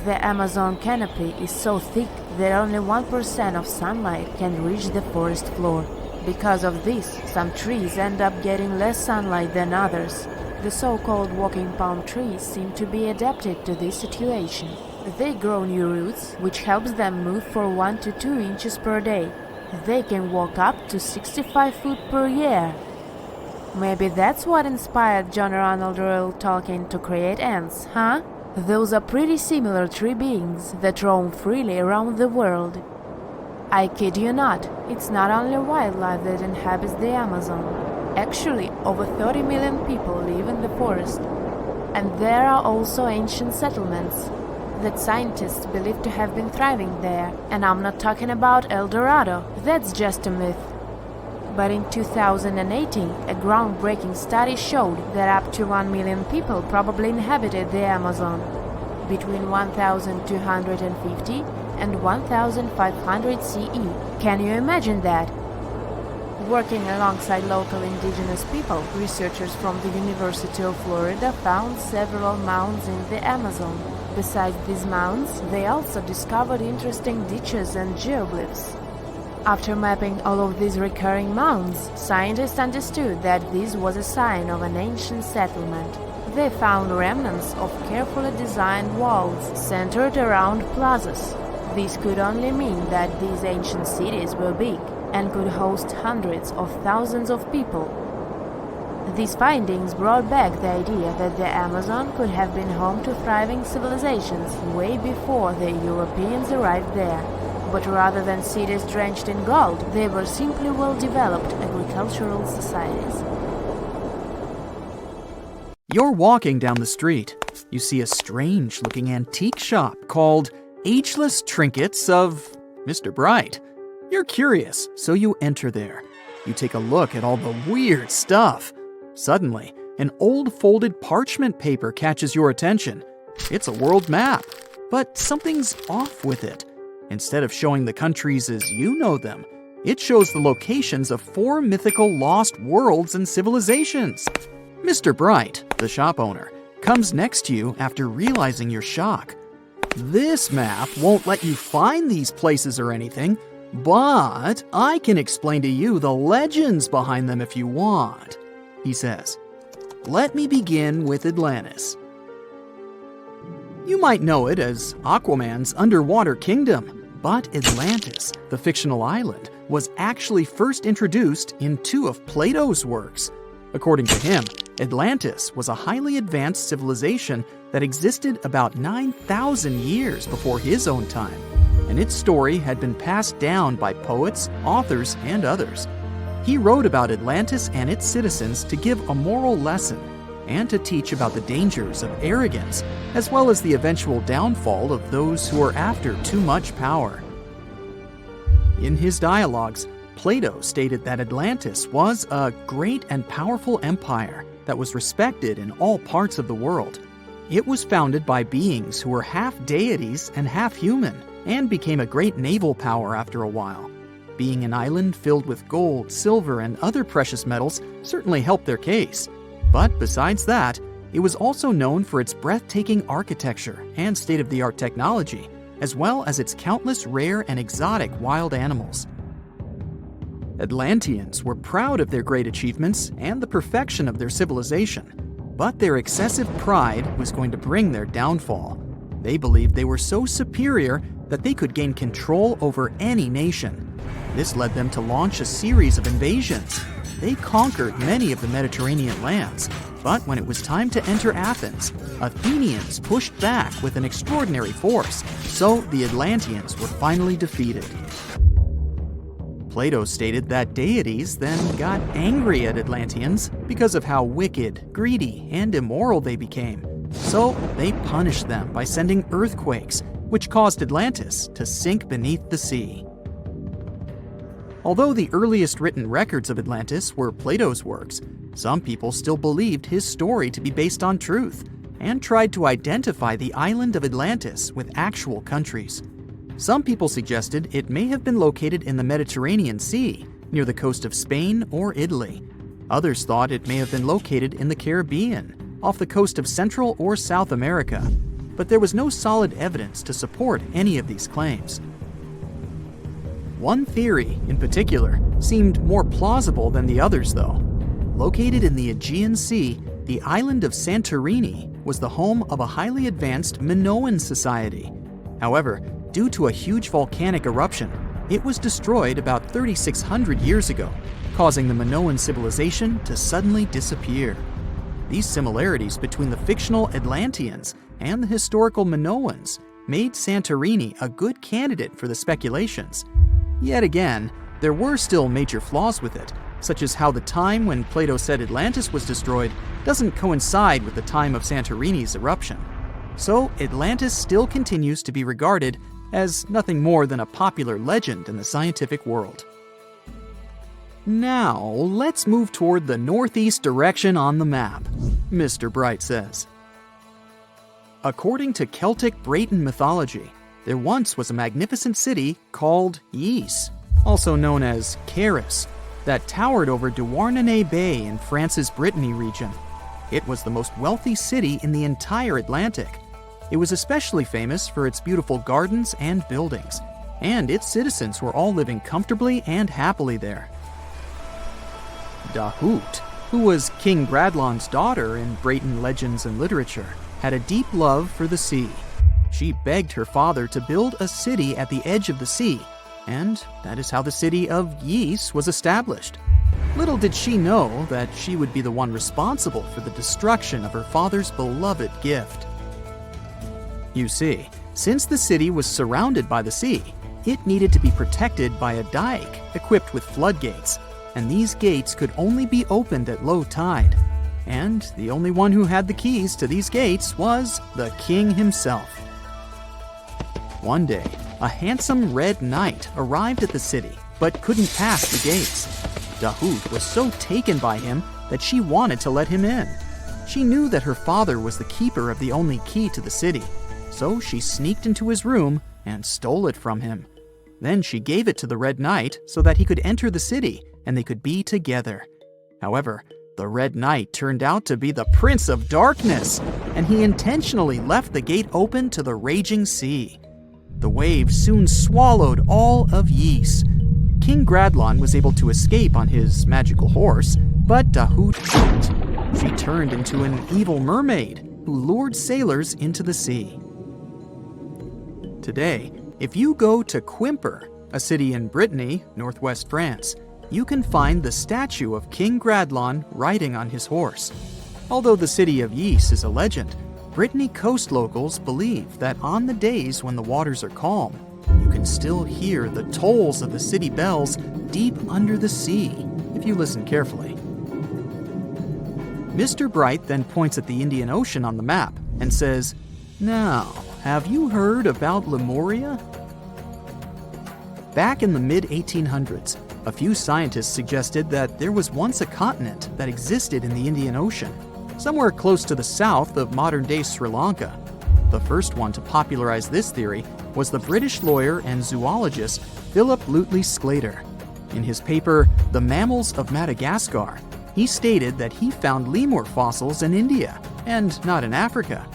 The Amazon canopy is so thick that only 1% of sunlight can reach the forest floor. Because of this, some trees end up getting less sunlight than others. The so-called walking palm trees seem to be adapted to this situation. They grow new roots, which helps them move for 1 to 2 inches per day. They can walk up to 65 feet per year. Maybe that's what inspired John Ronald Reuel Tolkien to create ants, huh? Those are pretty similar tree beings that roam freely around the world. I kid you not, it's not only wildlife that inhabits the Amazon. Actually, over 30 million people live in the forest. And there are also ancient settlements that scientists believe to have been thriving there. And I'm not talking about El Dorado, that's just a myth. But in 2018, a groundbreaking study showed that up to 1 million people probably inhabited the Amazon. Between 1250 and 1500 CE. Can you imagine that? Working alongside local indigenous people, researchers from the University of Florida found several mounds in the Amazon. Besides these mounds, they also discovered interesting ditches and geoglyphs. After mapping all of these recurring mounds, scientists understood that this was a sign of an ancient settlement. They found remnants of carefully designed walls centered around plazas. This could only mean that these ancient cities were big and could host hundreds of thousands of people. These findings brought back the idea that the Amazon could have been home to thriving civilizations way before the Europeans arrived there. But rather than cities drenched in gold, they were simply well-developed agricultural societies. You're walking down the street. You see a strange-looking antique shop called Ageless Trinkets of Mr. Bright. You're curious, so you enter there. You take a look at all the weird stuff. Suddenly, an old folded parchment paper catches your attention. It's a world map, but something's off with it. Instead of showing the countries as you know them, it shows the locations of 4 mythical lost worlds and civilizations. Mr. Bright, the shop owner, comes next to you after realizing your shock. This map won't let you find these places or anything, but I can explain to you the legends behind them if you want, he says. Let me begin with Atlantis. You might know it as Aquaman's underwater kingdom, but Atlantis, the fictional island, was actually first introduced in 2 of Plato's works. According to him, Atlantis was a highly advanced civilization that existed about 9,000 years before his own time, and its story had been passed down by poets, authors, and others. He wrote about Atlantis and its citizens to give a moral lesson and to teach about the dangers of arrogance, as well as the eventual downfall of those who are after too much power. In his dialogues, Plato stated that Atlantis was a great and powerful empire that was respected in all parts of the world. It was founded by beings who were half deities and half human, and became a great naval power after a while. Being an island filled with gold, silver, and other precious metals certainly helped their case. But besides that, it was also known for its breathtaking architecture and state-of-the-art technology, as well as its countless rare and exotic wild animals. Atlanteans were proud of their great achievements and the perfection of their civilization, but their excessive pride was going to bring their downfall. They believed they were so superior that they could gain control over any nation. This led them to launch a series of invasions. They conquered many of the Mediterranean lands, but when it was time to enter Athens, Athenians pushed back with an extraordinary force, so the Atlanteans were finally defeated. Plato stated that deities then got angry at Atlanteans because of how wicked, greedy, and immoral they became. So they punished them by sending earthquakes, which caused Atlantis to sink beneath the sea. Although the earliest written records of Atlantis were Plato's works, some people still believed his story to be based on truth and tried to identify the island of Atlantis with actual countries. Some people suggested it may have been located in the Mediterranean Sea, near the coast of Spain or Italy. Others thought it may have been located in the Caribbean, off the coast of Central or South America, but there was no solid evidence to support any of these claims. One theory, in particular, seemed more plausible than the others, though. Located in the Aegean Sea, the island of Santorini was the home of a highly advanced Minoan society. However, due to a huge volcanic eruption, it was destroyed about 3,600 years ago, causing the Minoan civilization to suddenly disappear. These similarities between the fictional Atlanteans and the historical Minoans made Santorini a good candidate for the speculations. Yet again, there were still major flaws with it, such as how the time when Plato said Atlantis was destroyed doesn't coincide with the time of Santorini's eruption. So Atlantis still continues to be regarded as nothing more than a popular legend in the scientific world. Now, let's move toward the northeast direction on the map, Mr. Bright says. According to Celtic Breton mythology, there once was a magnificent city called Ys, also known as Caris, that towered over Douarnenez Bay in France's Brittany region. It was the most wealthy city in the entire Atlantic. It was especially famous for its beautiful gardens and buildings, and its citizens were all living comfortably and happily there. Dahout, who was King Bradlon's daughter in Brayton legends and literature, had a deep love for the sea. She begged her father to build a city at the edge of the sea, and that is how the city of Ys was established. Little did she know that she would be the one responsible for the destruction of her father's beloved gift. You see, since the city was surrounded by the sea, it needed to be protected by a dike equipped with floodgates, and these gates could only be opened at low tide. And the only one who had the keys to these gates was the king himself. One day, a handsome red knight arrived at the city, but couldn't pass the gates. Dahoud was so taken by him that she wanted to let him in. She knew that her father was the keeper of the only key to the city, so she sneaked into his room and stole it from him. Then she gave it to the Red Knight so that he could enter the city and they could be together. However, the Red Knight turned out to be the Prince of Darkness, and he intentionally left the gate open to the raging sea. The waves soon swallowed all of Ys. King Gradlon was able to escape on his magical horse, but Dahoud couldn't. She turned into an evil mermaid who lured sailors into the sea. Today, if you go to Quimper, a city in Brittany, northwest France, you can find the statue of King Gradlon riding on his horse. Although the city of Ys is a legend, Brittany coast locals believe that on the days when the waters are calm, you can still hear the tolls of the city bells deep under the sea, if you listen carefully. Mr. Bright then points at the Indian Ocean on the map and says, "Now, have you heard about Lemuria?" Back in the mid-1800s, a few scientists suggested that there was once a continent that existed in the Indian Ocean, somewhere close to the south of modern-day Sri Lanka. The first one to popularize this theory was the British lawyer and zoologist Philip Lutley Sclater. In his paper, The Mammals of Madagascar, he stated that he found lemur fossils in India, and not in Africa.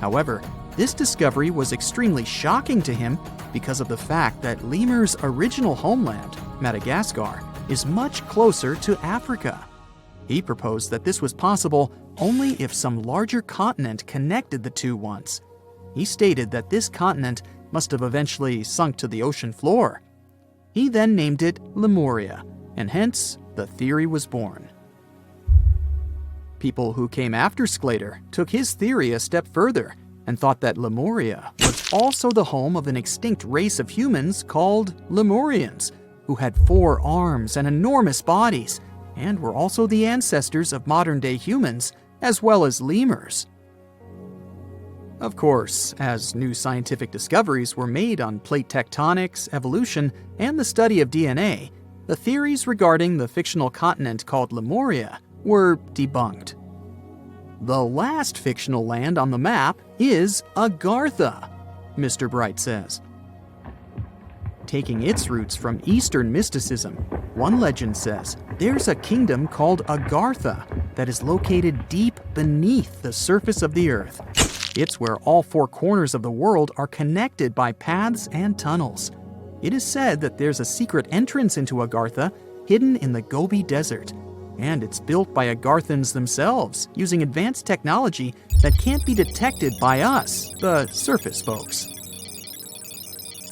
However, this discovery was extremely shocking to him because of the fact that lemurs' original homeland, Madagascar, is much closer to Africa. He proposed that this was possible only if some larger continent connected the two once. He stated that this continent must have eventually sunk to the ocean floor. He then named it Lemuria, and hence the theory was born. People who came after Sclater took his theory a step further and thought that Lemuria was also the home of an extinct race of humans called Lemurians, who had 4 arms and enormous bodies, and were also the ancestors of modern-day humans, as well as lemurs. Of course, as new scientific discoveries were made on plate tectonics, evolution, and the study of DNA, the theories regarding the fictional continent called Lemuria were debunked. The last fictional land on the map is Agartha, Mr. Bright says. Taking its roots from Eastern mysticism, one legend says there's a kingdom called Agartha that is located deep beneath the surface of the earth. It's where all 4 corners of the world are connected by paths and tunnels. It is said that there's a secret entrance into Agartha hidden in the Gobi Desert, and it's built by Agarthans themselves using advanced technology that can't be detected by us, the surface folks.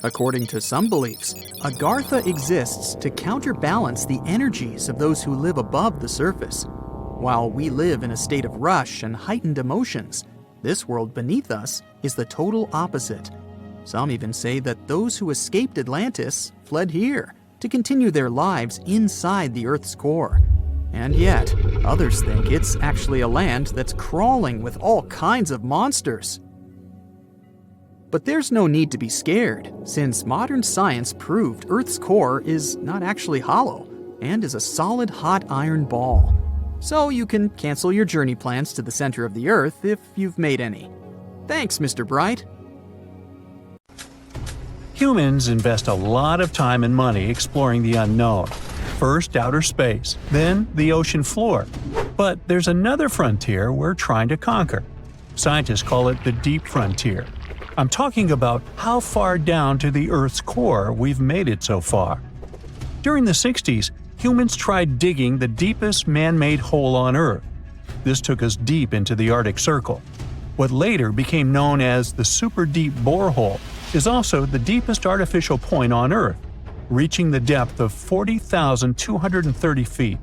According to some beliefs, Agartha exists to counterbalance the energies of those who live above the surface. While we live in a state of rush and heightened emotions, this world beneath us is the total opposite. Some even say that those who escaped Atlantis fled here to continue their lives inside the Earth's core. And yet, others think it's actually a land that's crawling with all kinds of monsters. But there's no need to be scared, since modern science proved Earth's core is not actually hollow and is a solid hot iron ball. So you can cancel your journey plans to the center of the Earth if you've made any. Thanks, Mr. Bright. Humans invest a lot of time and money exploring the unknown. First outer space, then the ocean floor. But there's another frontier we're trying to conquer. Scientists call it the deep frontier. I'm talking about how far down to the Earth's core we've made it so far. During the 60s, humans tried digging the deepest man-made hole on Earth. This took us deep into the Arctic Circle. What later became known as the super deep borehole is also the deepest artificial point on Earth, reaching the depth of 40,230 feet.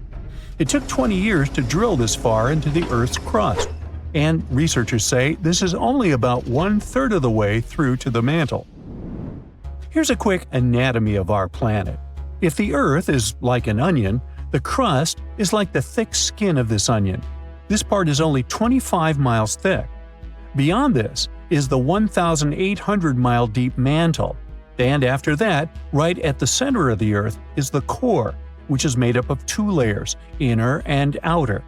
It took 20 years to drill this far into the Earth's crust, and researchers say this is only about 1/3 of the way through to the mantle. Here's a quick anatomy of our planet. If the Earth is like an onion, the crust is like the thick skin of this onion. This part is only 25 miles thick. Beyond this is the 1,800-mile deep mantle, and after that, right at the center of the Earth, is the core, which is made up of 2 layers, inner and outer.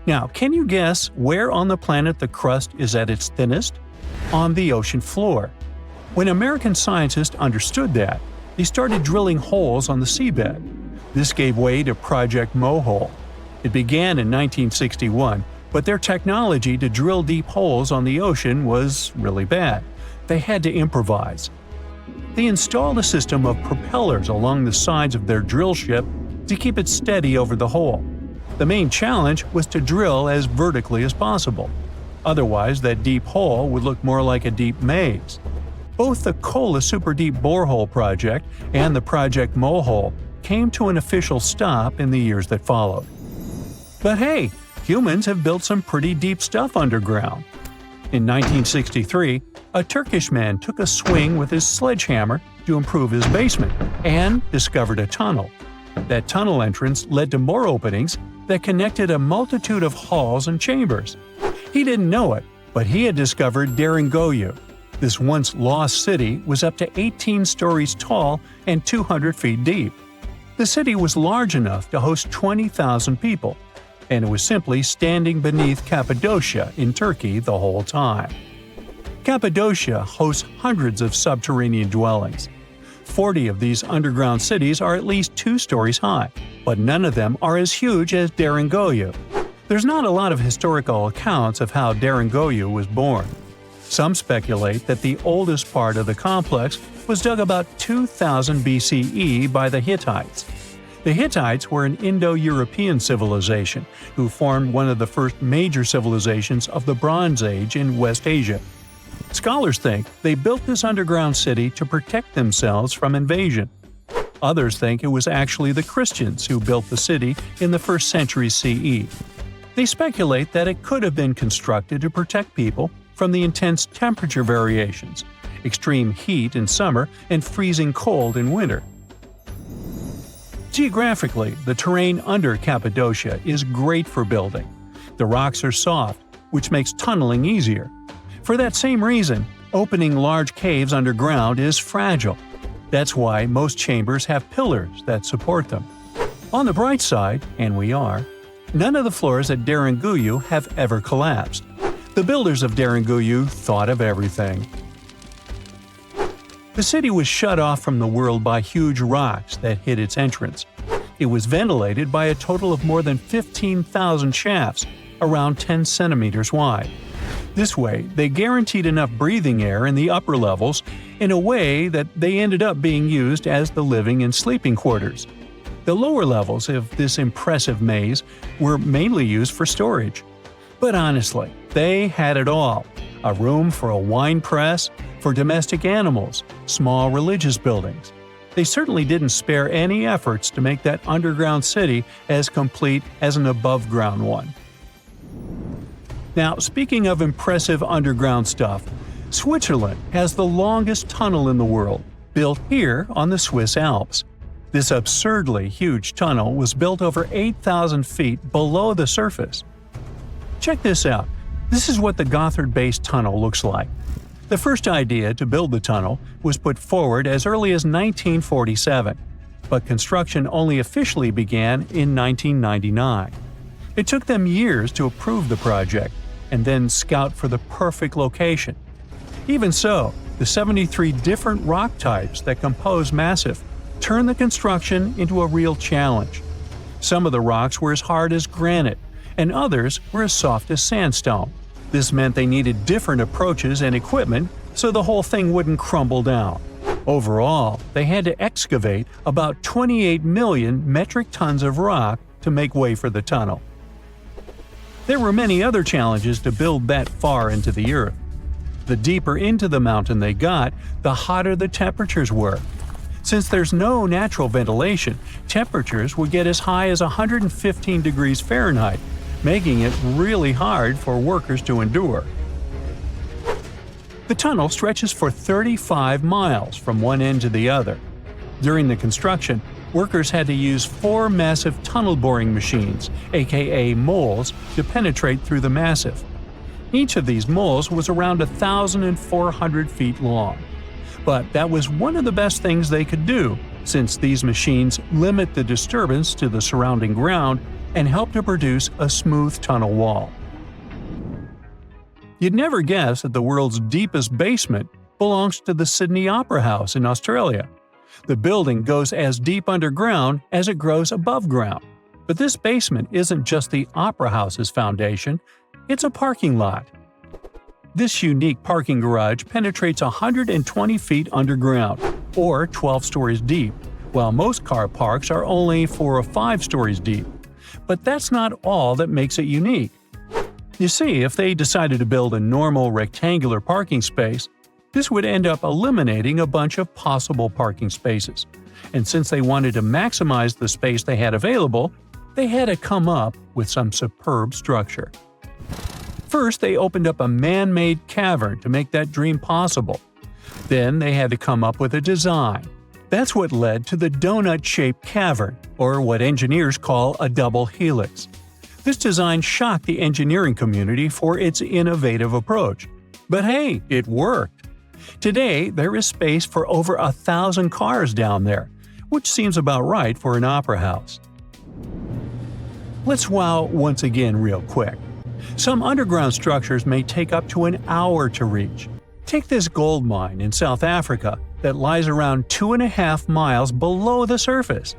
Now, can you guess where on the planet the crust is at its thinnest? On the ocean floor. When American scientists understood that, they started drilling holes on the seabed. This gave way to Project Mohole. It began in 1961, but their technology to drill deep holes on the ocean was really bad. They had to improvise. They installed a system of propellers along the sides of their drill ship to keep it steady over the hole. The main challenge was to drill as vertically as possible. Otherwise, that deep hole would look more like a deep maze. Both the Kola Super Deep Borehole project and the Project Mohole came to an official stop in the years that followed. But hey, humans have built some pretty deep stuff underground. In 1963, a Turkish man took a swing with his sledgehammer to improve his basement and discovered a tunnel. That tunnel entrance led to more openings that connected a multitude of halls and chambers. He didn't know it, but he had discovered Deringoyu. This once lost city was up to 18 stories tall and 200 feet deep. The city was large enough to host 20,000 people, and it was simply standing beneath Cappadocia in Turkey the whole time. Cappadocia hosts hundreds of subterranean dwellings. 40 of these underground cities are at least 2 stories high, but none of them are as huge as Deringoyu. There's not a lot of historical accounts of how Deringoyu was born. Some speculate that the oldest part of the complex was dug about 2000 BCE by the Hittites. The Hittites were an Indo-European civilization who formed one of the first major civilizations of the Bronze Age in West Asia. Scholars think they built this underground city to protect themselves from invasion. Others think it was actually the Christians who built the city in the 1st century CE. They speculate that it could have been constructed to protect people from the intense temperature variations, extreme heat in summer and freezing cold in winter. Geographically, the terrain under Cappadocia is great for building. The rocks are soft, which makes tunneling easier. For that same reason, opening large caves underground is fragile. That's why most chambers have pillars that support them. On the bright side, and we are, none of the floors at Deringoyu have ever collapsed. The builders of Deringoyu thought of everything. The city was shut off from the world by huge rocks that hid its entrance. It was ventilated by a total of more than 15,000 shafts, around 10 centimeters wide. This way, they guaranteed enough breathing air in the upper levels in a way that they ended up being used as the living and sleeping quarters. The lower levels of this impressive maze were mainly used for storage. But honestly, they had it all. A room for a wine press, for domestic animals, small religious buildings. They certainly didn't spare any efforts to make that underground city as complete as an above-ground one. Now, speaking of impressive underground stuff, Switzerland has the longest tunnel in the world, built here on the Swiss Alps. This absurdly huge tunnel was built over 8,000 feet below the surface. Check this out. This is what the Gotthard-based tunnel looks like. The first idea to build the tunnel was put forward as early as 1947, but construction only officially began in 1999. It took them years to approve the project and then scout for the perfect location. Even so, the 73 different rock types that compose Massif turned the construction into a real challenge. Some of the rocks were as hard as granite, and others were as soft as sandstone. This meant they needed different approaches and equipment so the whole thing wouldn't crumble down. Overall, they had to excavate about 28 million metric tons of rock to make way for the tunnel. There were many other challenges to build that far into the earth. The deeper into the mountain they got, the hotter the temperatures were. Since there's no natural ventilation, temperatures would get as high as 115 degrees Fahrenheit, making it really hard for workers to endure. The tunnel stretches for 35 miles from one end to the other. During the construction, workers had to use 4 massive tunnel boring machines, aka moles, to penetrate through the massif. Each of these moles was around 1,400 feet long. But that was one of the best things they could do, since these machines limit the disturbance to the surrounding ground and help to produce a smooth tunnel wall. You'd never guess that the world's deepest basement belongs to the Sydney Opera House in Australia. The building goes as deep underground as it grows above ground. But this basement isn't just the Opera House's foundation, it's a parking lot. This unique parking garage penetrates 120 feet underground, or 12 stories deep, while most car parks are only 4 or 5 stories deep. But that's not all that makes it unique. You see, if they decided to build a normal rectangular parking space, this would end up eliminating a bunch of possible parking spaces. And since they wanted to maximize the space they had available, they had to come up with some superb structure. First, they opened up a man-made cavern to make that dream possible. Then they had to come up with a design. That's what led to the donut-shaped cavern, or what engineers call a double helix. This design shocked the engineering community for its innovative approach. But hey, it worked! Today, there is space for over 1,000 cars down there, which seems about right for an opera house. Let's wow once again real quick. Some underground structures may take up to an hour to reach. Take this gold mine in South Africa that lies around 2.5 miles below the surface.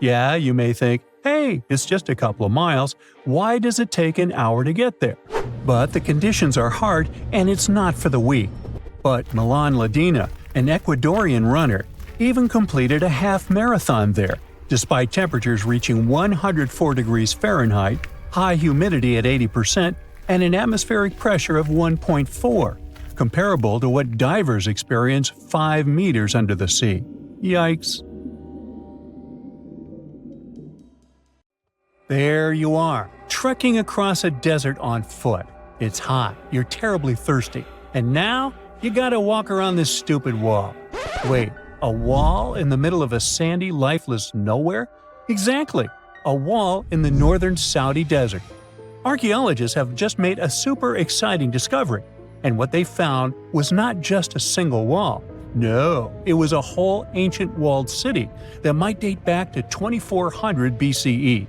Yeah, you may think, hey, it's just a couple of miles, why does it take an hour to get there? But the conditions are hard and it's not for the weak. But Milan Ladina, an Ecuadorian runner, even completed a half marathon there, despite temperatures reaching 104 degrees Fahrenheit, high humidity at 80%, and an atmospheric pressure of 1.4, comparable to what divers experience 5 meters under the sea. Yikes. There you are, trekking across a desert on foot. It's hot, you're terribly thirsty, and now you gotta walk around this stupid wall. Wait, a wall in the middle of a sandy, lifeless nowhere? Exactly, a wall in the northern Saudi desert. Archaeologists have just made a super exciting discovery, and what they found was not just a single wall. No, it was a whole ancient walled city that might date back to 2400 BCE.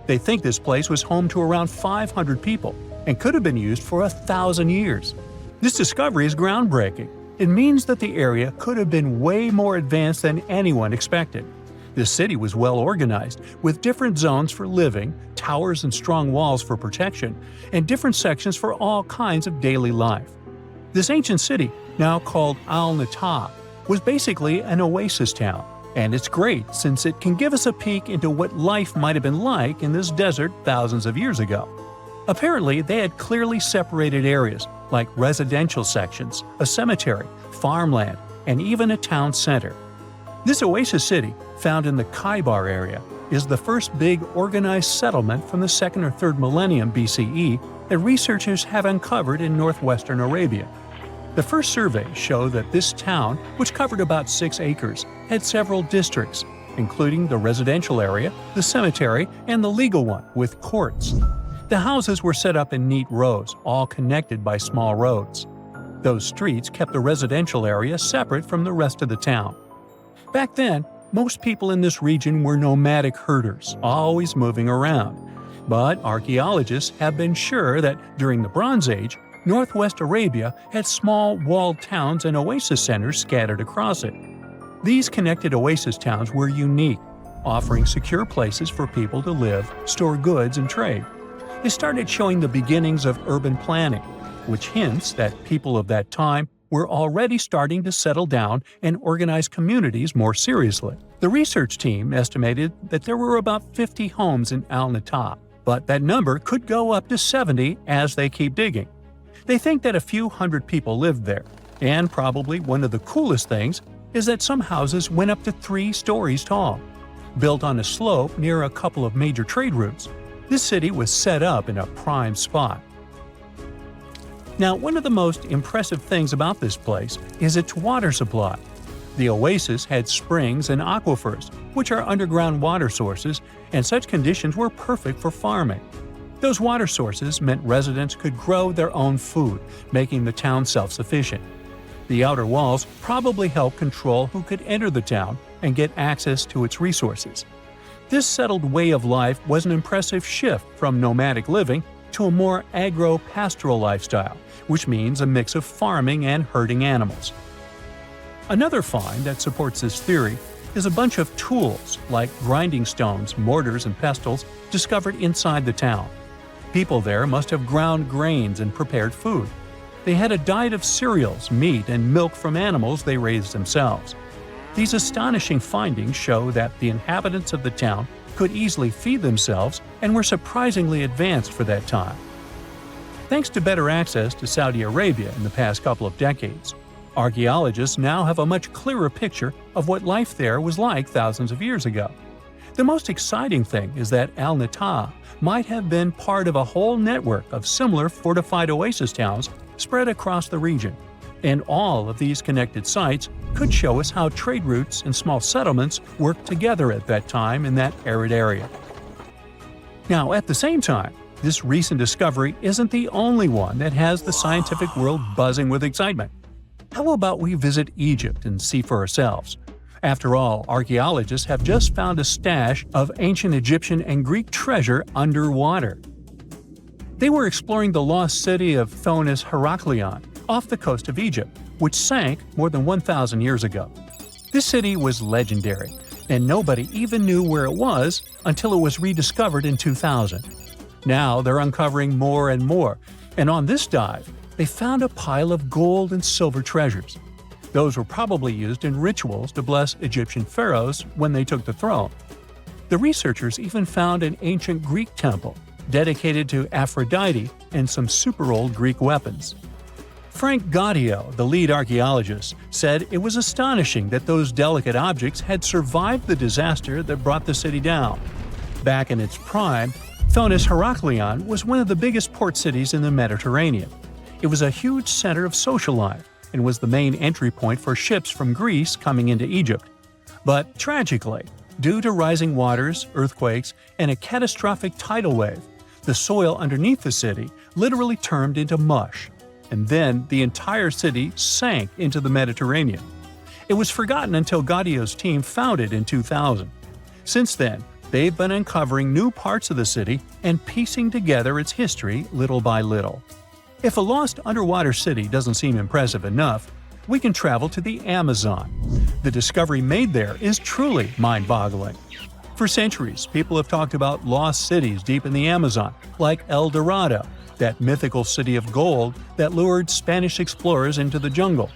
They think this place was home to around 500 people and could have been used for 1,000 years. This discovery is groundbreaking. It means that the area could have been way more advanced than anyone expected. This city was well organized, with different zones for living, towers and strong walls for protection, and different sections for all kinds of daily life. This ancient city, now called Al-Natab, was basically an oasis town. And it's great since it can give us a peek into what life might have been like in this desert thousands of years ago. Apparently, they had clearly separated areas, like residential sections, a cemetery, farmland, and even a town center. This oasis city, found in the Khaybar area, is the first big organized settlement from the 2nd or 3rd millennium BCE that researchers have uncovered in northwestern Arabia. The first surveys show that this town, which covered about 6 acres, had several districts, including the residential area, the cemetery, and the legal one, with courts. The houses were set up in neat rows, all connected by small roads. Those streets kept the residential area separate from the rest of the town. Back then, most people in this region were nomadic herders, always moving around. But archaeologists have been sure that during the Bronze Age, Northwest Arabia had small walled towns and oasis centers scattered across it. These connected oasis towns were unique, offering secure places for people to live, store goods, and trade. They started showing the beginnings of urban planning, which hints that people of that time were already starting to settle down and organize communities more seriously. The research team estimated that there were about 50 homes in Al-Natah, but that number could go up to 70 as they keep digging. They think that a few hundred people lived there, and probably one of the coolest things is that some houses went up to 3 stories tall. Built on a slope near a couple of major trade routes, this city was set up in a prime spot. Now, one of the most impressive things about this place is its water supply. The oasis had springs and aquifers, which are underground water sources, and such conditions were perfect for farming. Those water sources meant residents could grow their own food, making the town self-sufficient. The outer walls probably helped control who could enter the town and get access to its resources. This settled way of life was an impressive shift from nomadic living to a more agro-pastoral lifestyle, which means a mix of farming and herding animals. Another find that supports this theory is a bunch of tools like grinding stones, mortars, and pestles discovered inside the town. People there must have ground grains and prepared food. They had a diet of cereals, meat, and milk from animals they raised themselves. These astonishing findings show that the inhabitants of the town could easily feed themselves and were surprisingly advanced for that time. Thanks to better access to Saudi Arabia in the past couple of decades, archaeologists now have a much clearer picture of what life there was like thousands of years ago. The most exciting thing is that Al-Natah might have been part of a whole network of similar fortified oasis towns spread across the region, and all of these connected sites could show us how trade routes and small settlements worked together at that time in that arid area. Now, at the same time, this recent discovery isn't the only one that has the scientific world buzzing with excitement. How about we visit Egypt and see for ourselves? After all, archaeologists have just found a stash of ancient Egyptian and Greek treasure underwater. They were exploring the lost city of Thonis Heraklion off the coast of Egypt, which sank more than 1,000 years ago. This city was legendary, and nobody even knew where it was until it was rediscovered in 2000. Now they're uncovering more and more, and on this dive, they found a pile of gold and silver treasures. Those were probably used in rituals to bless Egyptian pharaohs when they took the throne. The researchers even found an ancient Greek temple dedicated to Aphrodite and some super-old Greek weapons. Frank Gaudio, the lead archaeologist, said it was astonishing that those delicate objects had survived the disaster that brought the city down. Back in its prime, Thonis Heraklion was one of the biggest port cities in the Mediterranean. It was a huge center of social life and was the main entry point for ships from Greece coming into Egypt. But tragically, due to rising waters, earthquakes, and a catastrophic tidal wave, the soil underneath the city literally turned into mush, and then the entire city sank into the Mediterranean. It was forgotten until Gaudio's team found it in 2000. Since then, they've been uncovering new parts of the city and piecing together its history little by little. If a lost underwater city doesn't seem impressive enough, we can travel to the Amazon. The discovery made there is truly mind-boggling. For centuries, people have talked about lost cities deep in the Amazon, like El Dorado, that mythical city of gold that lured Spanish explorers into the jungle.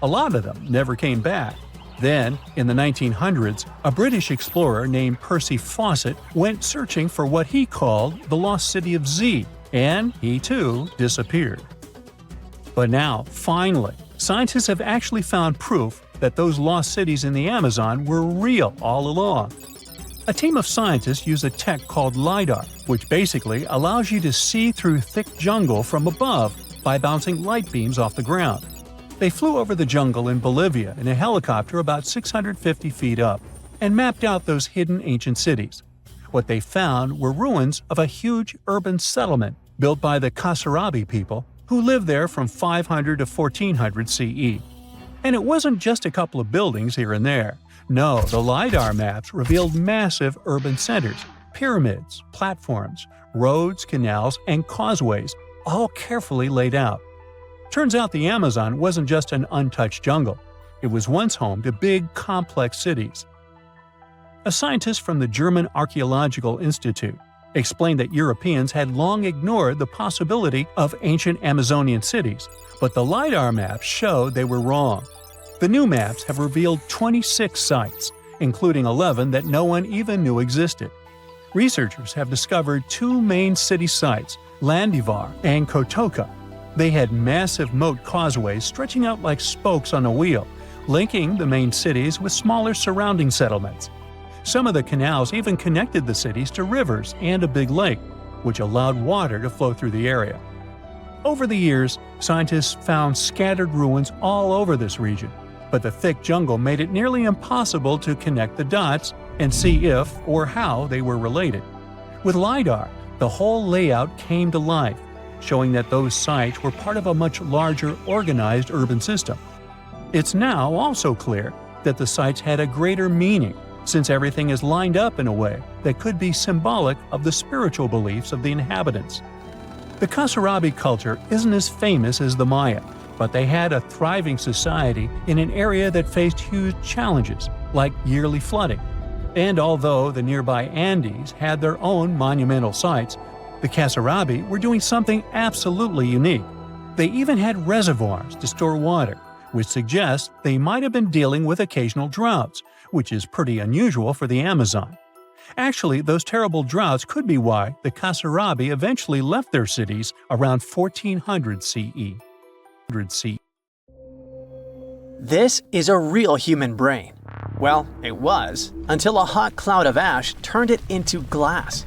A lot of them never came back. Then, in the 1900s, a British explorer named Percy Fawcett went searching for what he called the lost city of Z, and he too disappeared. But now, finally, scientists have actually found proof that those lost cities in the Amazon were real all along. A team of scientists use a tech called LiDAR, which basically allows you to see through thick jungle from above by bouncing light beams off the ground. They flew over the jungle in Bolivia in a helicopter about 650 feet up and mapped out those hidden ancient cities. What they found were ruins of a huge urban settlement built by the Kasarabi people who lived there from 500 to 1400 CE. And it wasn't just a couple of buildings here and there. No, the LiDAR maps revealed massive urban centers, pyramids, platforms, roads, canals, and causeways, all carefully laid out. Turns out the Amazon wasn't just an untouched jungle. It was once home to big, complex cities. A scientist from the German Archaeological Institute, explained that Europeans had long ignored the possibility of ancient Amazonian cities, but the LiDAR maps showed they were wrong. The new maps have revealed 26 sites, including 11 that no one even knew existed. Researchers have discovered two main city sites, Landivar and Kotoka. They had massive moat causeways stretching out like spokes on a wheel, linking the main cities with smaller surrounding settlements. Some of the canals even connected the cities to rivers and a big lake, which allowed water to flow through the area. Over the years, scientists found scattered ruins all over this region, but the thick jungle made it nearly impossible to connect the dots and see if or how they were related. With LiDAR, the whole layout came to life, showing that those sites were part of a much larger, organized urban system. It's now also clear that the sites had a greater meaning, since everything is lined up in a way that could be symbolic of the spiritual beliefs of the inhabitants. The Kasarabi culture isn't as famous as the Maya, but they had a thriving society in an area that faced huge challenges, like yearly flooding. And although the nearby Andes had their own monumental sites, the Kasarabi were doing something absolutely unique. They even had reservoirs to store water, which suggests they might have been dealing with occasional droughts, which is pretty unusual for the Amazon. Actually, those terrible droughts could be why the Kasarabi eventually left their cities around 1400 CE. This is a real human brain. Well, it was, until a hot cloud of ash turned it into glass.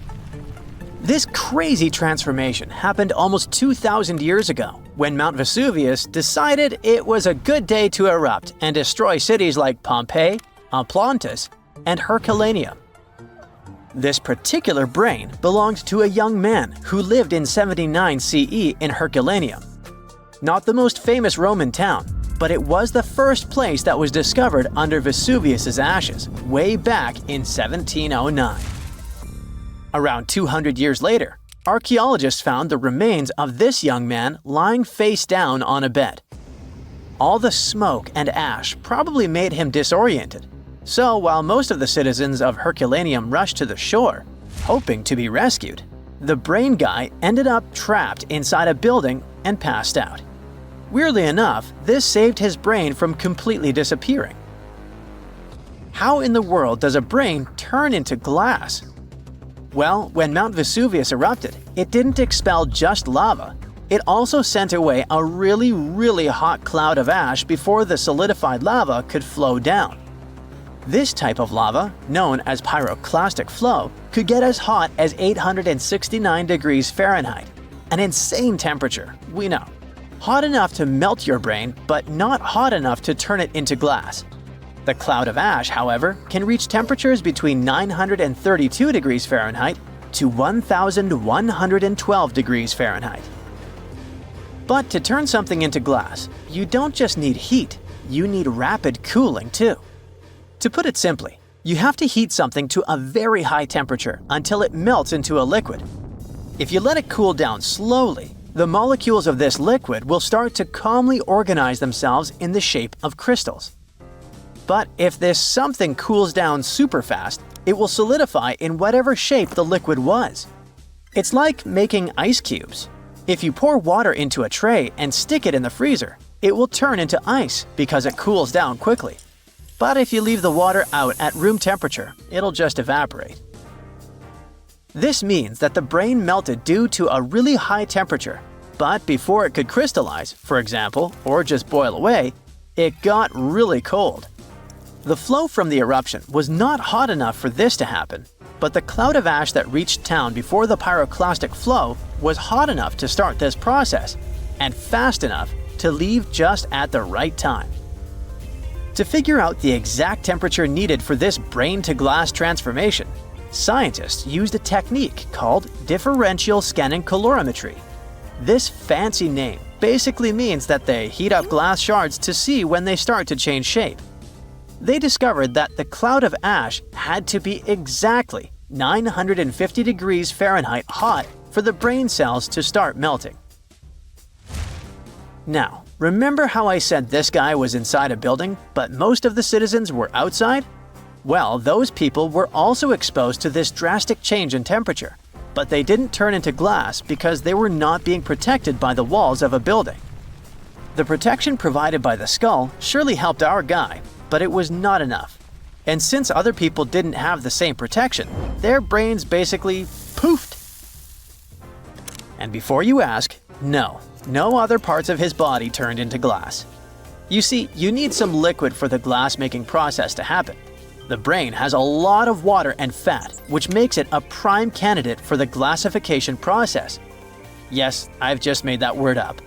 This crazy transformation happened almost 2,000 years ago, when Mount Vesuvius decided it was a good day to erupt and destroy cities like Pompeii, Atlantis, and Herculaneum. This particular brain belonged to a young man who lived in 79 CE in Herculaneum. Not the most famous Roman town, but it was the first place that was discovered under Vesuvius's ashes way back in 1709. Around 200 years later, archaeologists found the remains of this young man lying face down on a bed. All the smoke and ash probably made him disoriented, so while most of the citizens of Herculaneum rushed to the shore, hoping to be rescued, the brain guy ended up trapped inside a building and passed out. Weirdly enough, this saved his brain from completely disappearing. How in the world does a brain turn into glass? Well, when Mount Vesuvius erupted, it didn't expel just lava. It also sent away a really hot cloud of ash before the solidified lava could flow down. This type of lava, known as pyroclastic flow, could get as hot as 869 degrees Fahrenheit. An insane temperature, we know. Hot enough to melt your brain, but not hot enough to turn it into glass. The cloud of ash, however, can reach temperatures between 932 degrees Fahrenheit to 1,112 degrees Fahrenheit. But to turn something into glass, you don't just need heat, you need rapid cooling too. To put it simply, you have to heat something to a very high temperature until it melts into a liquid. If you let it cool down slowly, the molecules of this liquid will start to calmly organize themselves in the shape of crystals. But if this something cools down super fast, it will solidify in whatever shape the liquid was. It's like making ice cubes. If you pour water into a tray and stick it in the freezer, it will turn into ice because it cools down quickly. But if you leave the water out at room temperature, it'll just evaporate. This means that the brain melted due to a really high temperature, but before it could crystallize, for example, or just boil away, it got really cold. The flow from the eruption was not hot enough for this to happen, but the cloud of ash that reached town before the pyroclastic flow was hot enough to start this process, and fast enough to leave just at the right time. To figure out the exact temperature needed for this brain-to-glass transformation, scientists used a technique called differential scanning calorimetry. This fancy name basically means that they heat up glass shards to see when they start to change shape. They discovered that the cloud of ash had to be exactly 950 degrees Fahrenheit hot for the brain cells to start melting. Now, remember how I said this guy was inside a building, but most of the citizens were outside? Well, those people were also exposed to this drastic change in temperature. but they didn't turn into glass because they were not being protected by the walls of a building. The protection provided by the skull surely helped our guy, but it was not enough. And since other people didn't have the same protection, their brains basically poofed. And before you ask, no other parts of his body turned into glass. You see, you need some liquid for the glass-making process to happen. The brain has a lot of water and fat, which makes it a prime candidate for the glassification process. Yes, I've just made that word up.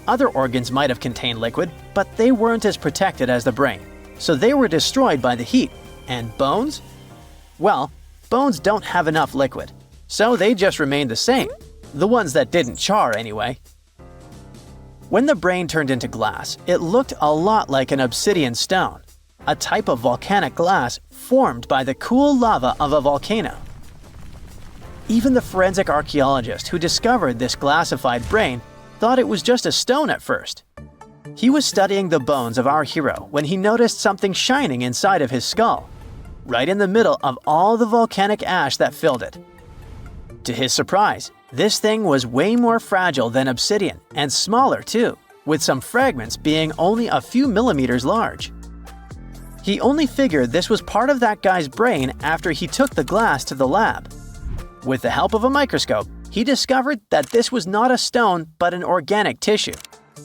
Other organs might have contained liquid, but they weren't as protected as the brain, so they were destroyed by the heat. And bones? Well, bones don't have enough liquid, so they just remained the same. The ones that didn't char, anyway. When the brain turned into glass, it looked a lot like an obsidian stone, a type of volcanic glass formed by the cool lava of a volcano. Even the forensic archaeologist who discovered this glassified brain thought it was just a stone at first. He was studying the bones of our hero when he noticed something shining inside of his skull, right in the middle of all the volcanic ash that filled it. To his surprise, this thing was way more fragile than obsidian and smaller too, with some fragments being only a few millimeters large. He only figured this was part of that guy's brain after he took the glass to the lab. With the help of a microscope, he discovered that this was not a stone but an organic tissue,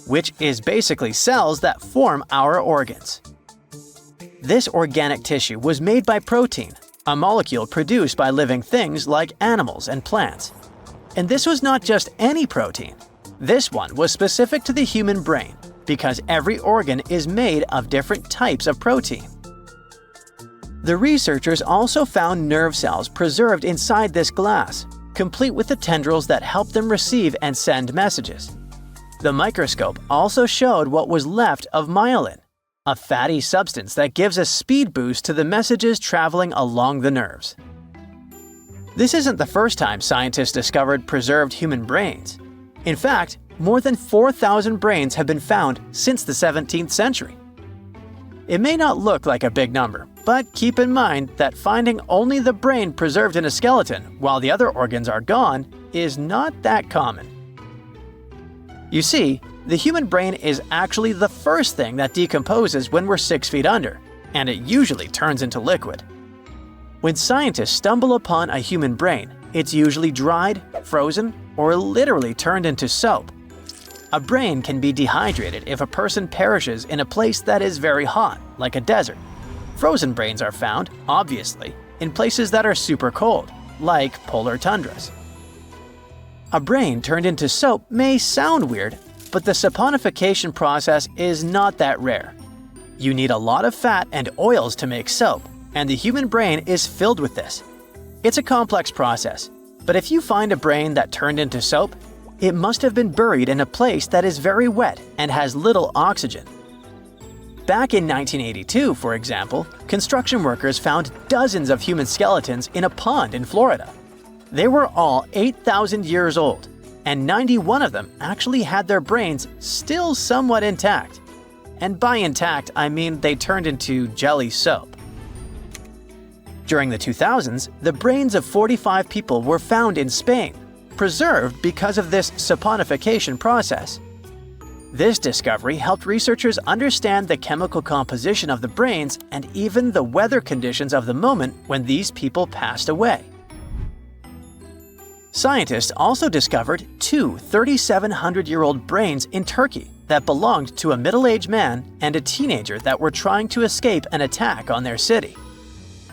which is basically cells that form our organs. This organic tissue was made by protein, a molecule produced by living things like animals and plants. And this was not just any protein. This one was specific to the human brain because every organ is made of different types of protein. The researchers also found nerve cells preserved inside this glass, complete with the tendrils that help them receive and send messages. The microscope also showed what was left of myelin, a fatty substance that gives a speed boost to the messages traveling along the nerves. This isn't the first time scientists discovered preserved human brains. In fact, more than 4,000 brains have been found since the 17th century. It may not look like a big number, but keep in mind that finding only the brain preserved in a skeleton while the other organs are gone is not that common. You see, the human brain is actually the first thing that decomposes when we're 6 feet under, and it usually turns into liquid. When scientists stumble upon a human brain, it's usually dried, frozen, or literally turned into soap. A brain can be dehydrated if a person perishes in a place that is very hot, like a desert. Frozen brains are found, obviously, in places that are super cold, like polar tundras. A brain turned into soap may sound weird, but the saponification process is not that rare. You need a lot of fat and oils to make soap, and the human brain is filled with this. It's a complex process, but if you find a brain that turned into soap, it must have been buried in a place that is very wet and has little oxygen. Back in 1982, for example, construction workers found dozens of human skeletons in a pond in Florida. They were all 8,000 years old, and 91 of them actually had their brains still somewhat intact. And by intact, I mean they turned into jelly soap. During the 2000s, the brains of 45 people were found in Spain, preserved because of this saponification process. This discovery helped researchers understand the chemical composition of the brains and even the weather conditions of the moment when these people passed away. Scientists also discovered two 3,700-year-old brains in Turkey that belonged to a middle-aged man and a teenager that were trying to escape an attack on their city.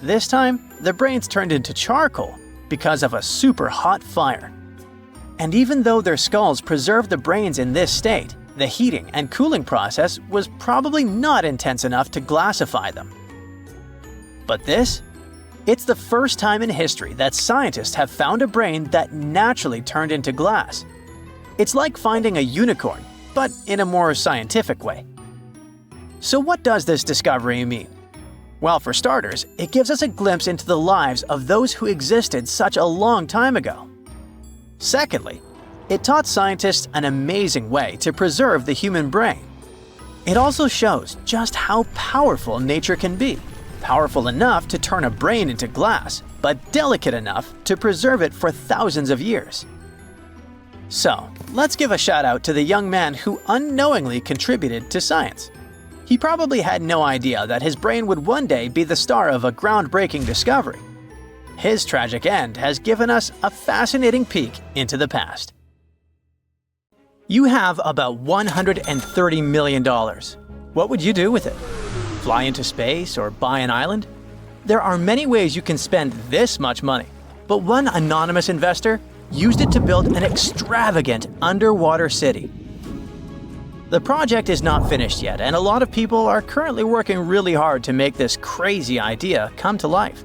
This time, the brains turned into charcoal because of a super hot fire. And even though their skulls preserved the brains in this state, the heating and cooling process was probably not intense enough to glassify them. But this? It's the first time in history that scientists have found a brain that naturally turned into glass. It's like finding a unicorn, but in a more scientific way. So what does this discovery mean? Well, for starters, it gives us a glimpse into the lives of those who existed such a long time ago. Secondly, it taught scientists an amazing way to preserve the human brain. It also shows just how powerful nature can be. powerful enough to turn a brain into glass, but delicate enough to preserve it for thousands of years. So, let's give a shout out to the young man who unknowingly contributed to science. He probably had no idea that his brain would one day be the star of a groundbreaking discovery. His tragic end has given us a fascinating peek into the past. You have about $130 million. What would you do with it? Fly into space or buy an island? There are many ways you can spend this much money, but one anonymous investor used it to build an extravagant underwater city. The project is not finished yet, and a lot of people are currently working really hard to make this crazy idea come to life.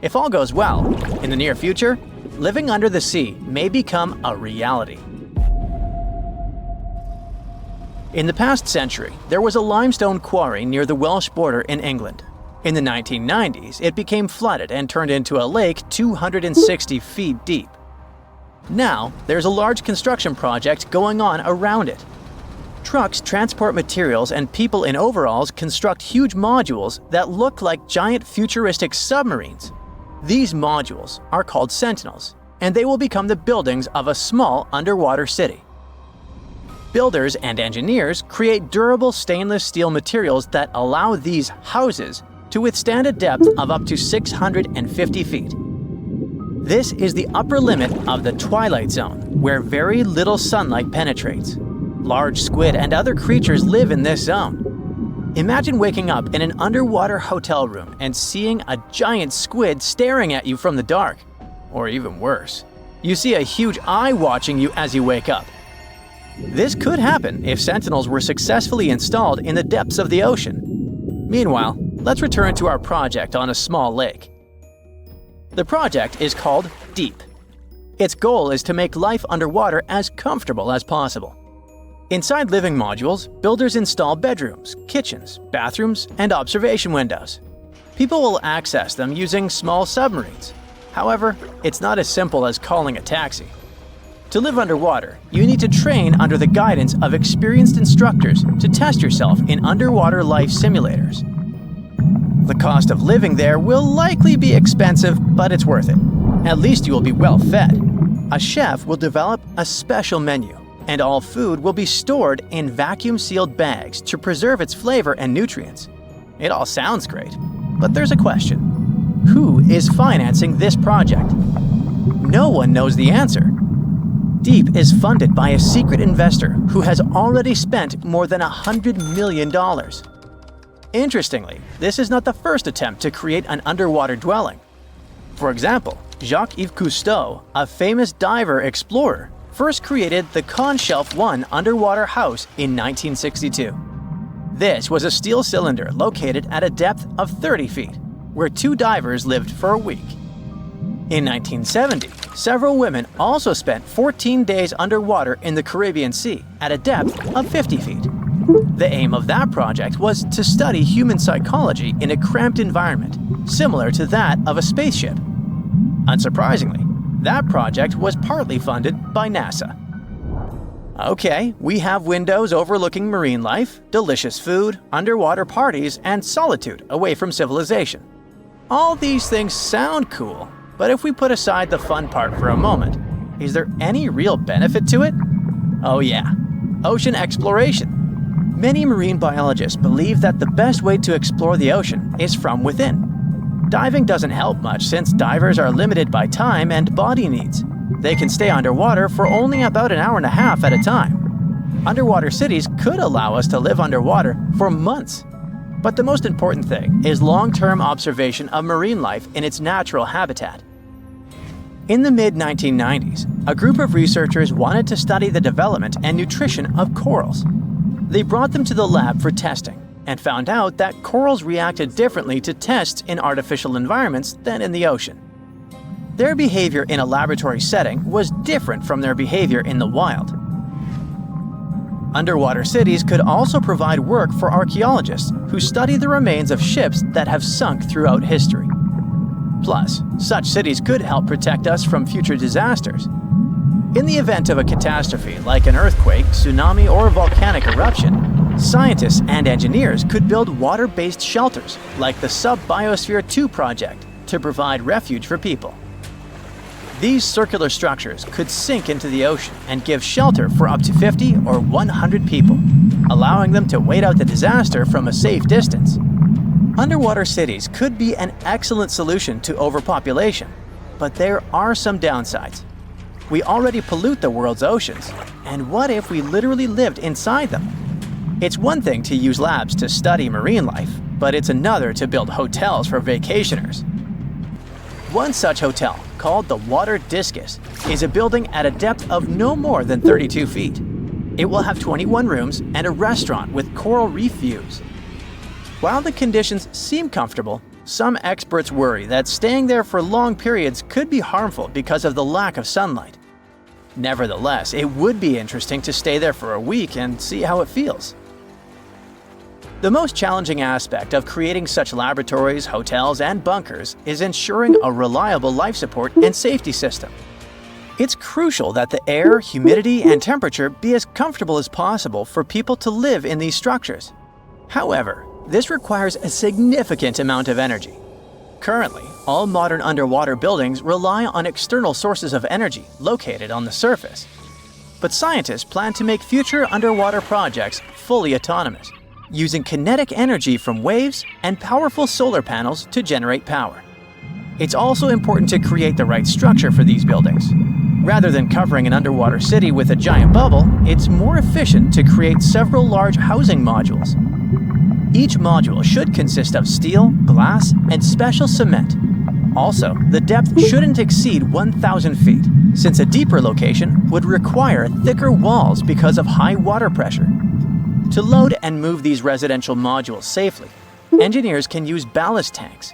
If all goes well, in the near future, living under the sea may become a reality. In the past century, there was a limestone quarry near the Welsh border in England. In the 1990s, it became flooded and turned into a lake 260 feet deep. Now, there's a large construction project going on around it. Trucks transport materials and people in overalls construct huge modules that look like giant futuristic submarines. These modules are called sentinels, and they will become the buildings of a small underwater city. Builders and engineers create durable stainless steel materials that allow these houses to withstand a depth of up to 650 feet. This is the upper limit of the twilight zone, where very little sunlight penetrates. Large squid and other creatures live in this zone. Imagine waking up in an underwater hotel room and seeing a giant squid staring at you from the dark. Or even worse, you see a huge eye watching you as you wake up. This could happen if sentinels were successfully installed in the depths of the ocean. Meanwhile, let's return to our project on a small lake. The project is called Deep. Its goal is to make life underwater as comfortable as possible. Inside living modules, builders install bedrooms, kitchens, bathrooms, and observation windows. People will access them using small submarines. However, it's not as simple as calling a taxi. To live underwater, you need to train under the guidance of experienced instructors to test yourself in underwater life simulators. The cost of living there will likely be expensive, but it's worth it. At least you will be well fed. A chef will develop a special menu, and all food will be stored in vacuum-sealed bags to preserve its flavor and nutrients. It all sounds great, but there's a question. Who is financing this project? No one knows the answer. Deep is funded by a secret investor who has already spent more than $100 million. Interestingly, this is not the first attempt to create an underwater dwelling. For example, Jacques-Yves Cousteau, a famous diver explorer, first created the Conshelf 1 underwater house in 1962. This was a steel cylinder located at a depth of 30 feet, where 2 divers lived for a week. In 1970, several women also spent 14 days underwater in the Caribbean Sea at a depth of 50 feet. The aim of that project was to study human psychology in a cramped environment, similar to that of a spaceship. Unsurprisingly, that project was partly funded by NASA. Okay, we have windows overlooking marine life, delicious food, underwater parties, and solitude away from civilization. All these things sound cool, but if we put aside the fun part for a moment, is there any real benefit to it? Oh yeah, ocean exploration. Many marine biologists believe that the best way to explore the ocean is from within. Diving doesn't help much since divers are limited by time and body needs. They can stay underwater for only about an hour and a half at a time. Underwater cities could allow us to live underwater for months. But the most important thing is long-term observation of marine life in its natural habitat. In the mid-1990s, a group of researchers wanted to study the development and nutrition of corals. They brought them to the lab for testing and found out that corals reacted differently to tests in artificial environments than in the ocean. Their behavior in a laboratory setting was different from their behavior in the wild. Underwater cities could also provide work for archaeologists who study the remains of ships that have sunk throughout history. Plus, such cities could help protect us from future disasters. In the event of a catastrophe like an earthquake, tsunami, or volcanic eruption, scientists and engineers could build water-based shelters like the Sub-Biosphere 2 project to provide refuge for people. These circular structures could sink into the ocean and give shelter for up to 50 or 100 people, allowing them to wait out the disaster from a safe distance. Underwater cities could be an excellent solution to overpopulation, but there are some downsides. We already pollute the world's oceans, and what if we literally lived inside them? It's one thing to use labs to study marine life, but it's another to build hotels for vacationers. One such hotel, called the Water Discus, is a building at a depth of no more than 32 feet. It will have 21 rooms and a restaurant with coral reef views. While the conditions seem comfortable, some experts worry that staying there for long periods could be harmful because of the lack of sunlight. Nevertheless, it would be interesting to stay there for a week and see how it feels. The most challenging aspect of creating such laboratories, hotels, and bunkers is ensuring a reliable life support and safety system. It's crucial that the air, humidity, and temperature be as comfortable as possible for people to live in these structures. However, this requires a significant amount of energy. Currently, all modern underwater buildings rely on external sources of energy located on the surface. But scientists plan to make future underwater projects fully autonomous, using kinetic energy from waves and powerful solar panels to generate power. It's also important to create the right structure for these buildings. Rather than covering an underwater city with a giant bubble, it's more efficient to create several large housing modules. Each module should consist of steel, glass, and special cement. Also, the depth shouldn't exceed 1,000 feet, since a deeper location would require thicker walls because of high water pressure. To load and move these residential modules safely, engineers can use ballast tanks.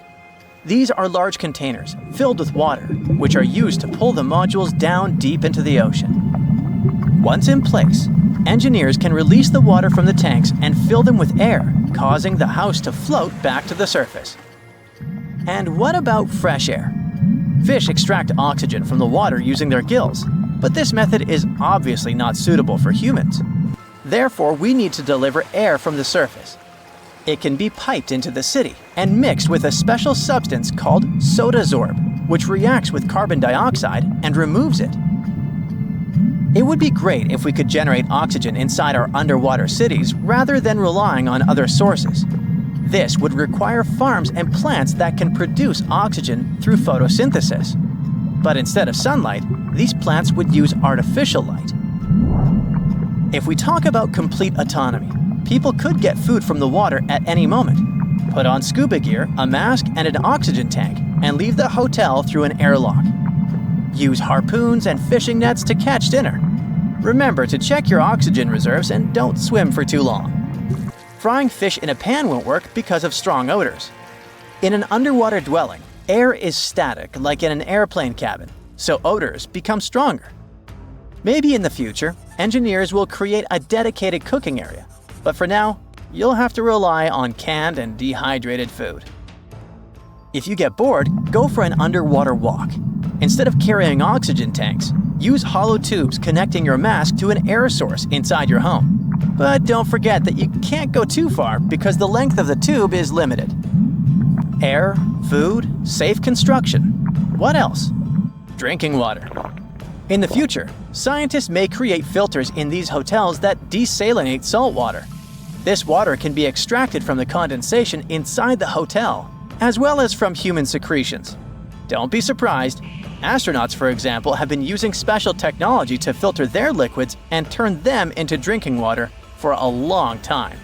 These are large containers filled with water, which are used to pull the modules down deep into the ocean. Once in place, engineers can release the water from the tanks and fill them with air, causing the house to float back to the surface. And what about fresh air? Fish extract oxygen from the water using their gills, but this method is obviously not suitable for humans. Therefore, we need to deliver air from the surface. It can be piped into the city and mixed with a special substance called sodasorb, which reacts with carbon dioxide and removes it. It would be great if we could generate oxygen inside our underwater cities rather than relying on other sources. This would require farms and plants that can produce oxygen through photosynthesis. But instead of sunlight, these plants would use artificial light. If we talk about complete autonomy, people could get food from the water at any moment, put on scuba gear, a mask, and an oxygen tank, and leave the hotel through an airlock. Use harpoons and fishing nets to catch dinner. Remember to check your oxygen reserves and don't swim for too long. Frying fish in a pan won't work because of strong odors. In an underwater dwelling, air is static like in an airplane cabin, so odors become stronger. Maybe in the future, engineers will create a dedicated cooking area, but for now, you'll have to rely on canned and dehydrated food. If you get bored, go for an underwater walk. Instead of carrying oxygen tanks, use hollow tubes connecting your mask to an air source inside your home. But don't forget that you can't go too far because the length of the tube is limited. Air, food, safe construction. What else? Drinking water. In the future, scientists may create filters in these hotels that desalinate salt water. This water can be extracted from the condensation inside the hotel, as well as from human secretions. Don't be surprised. Astronauts, for example, have been using special technology to filter their liquids and turn them into drinking water for a long time.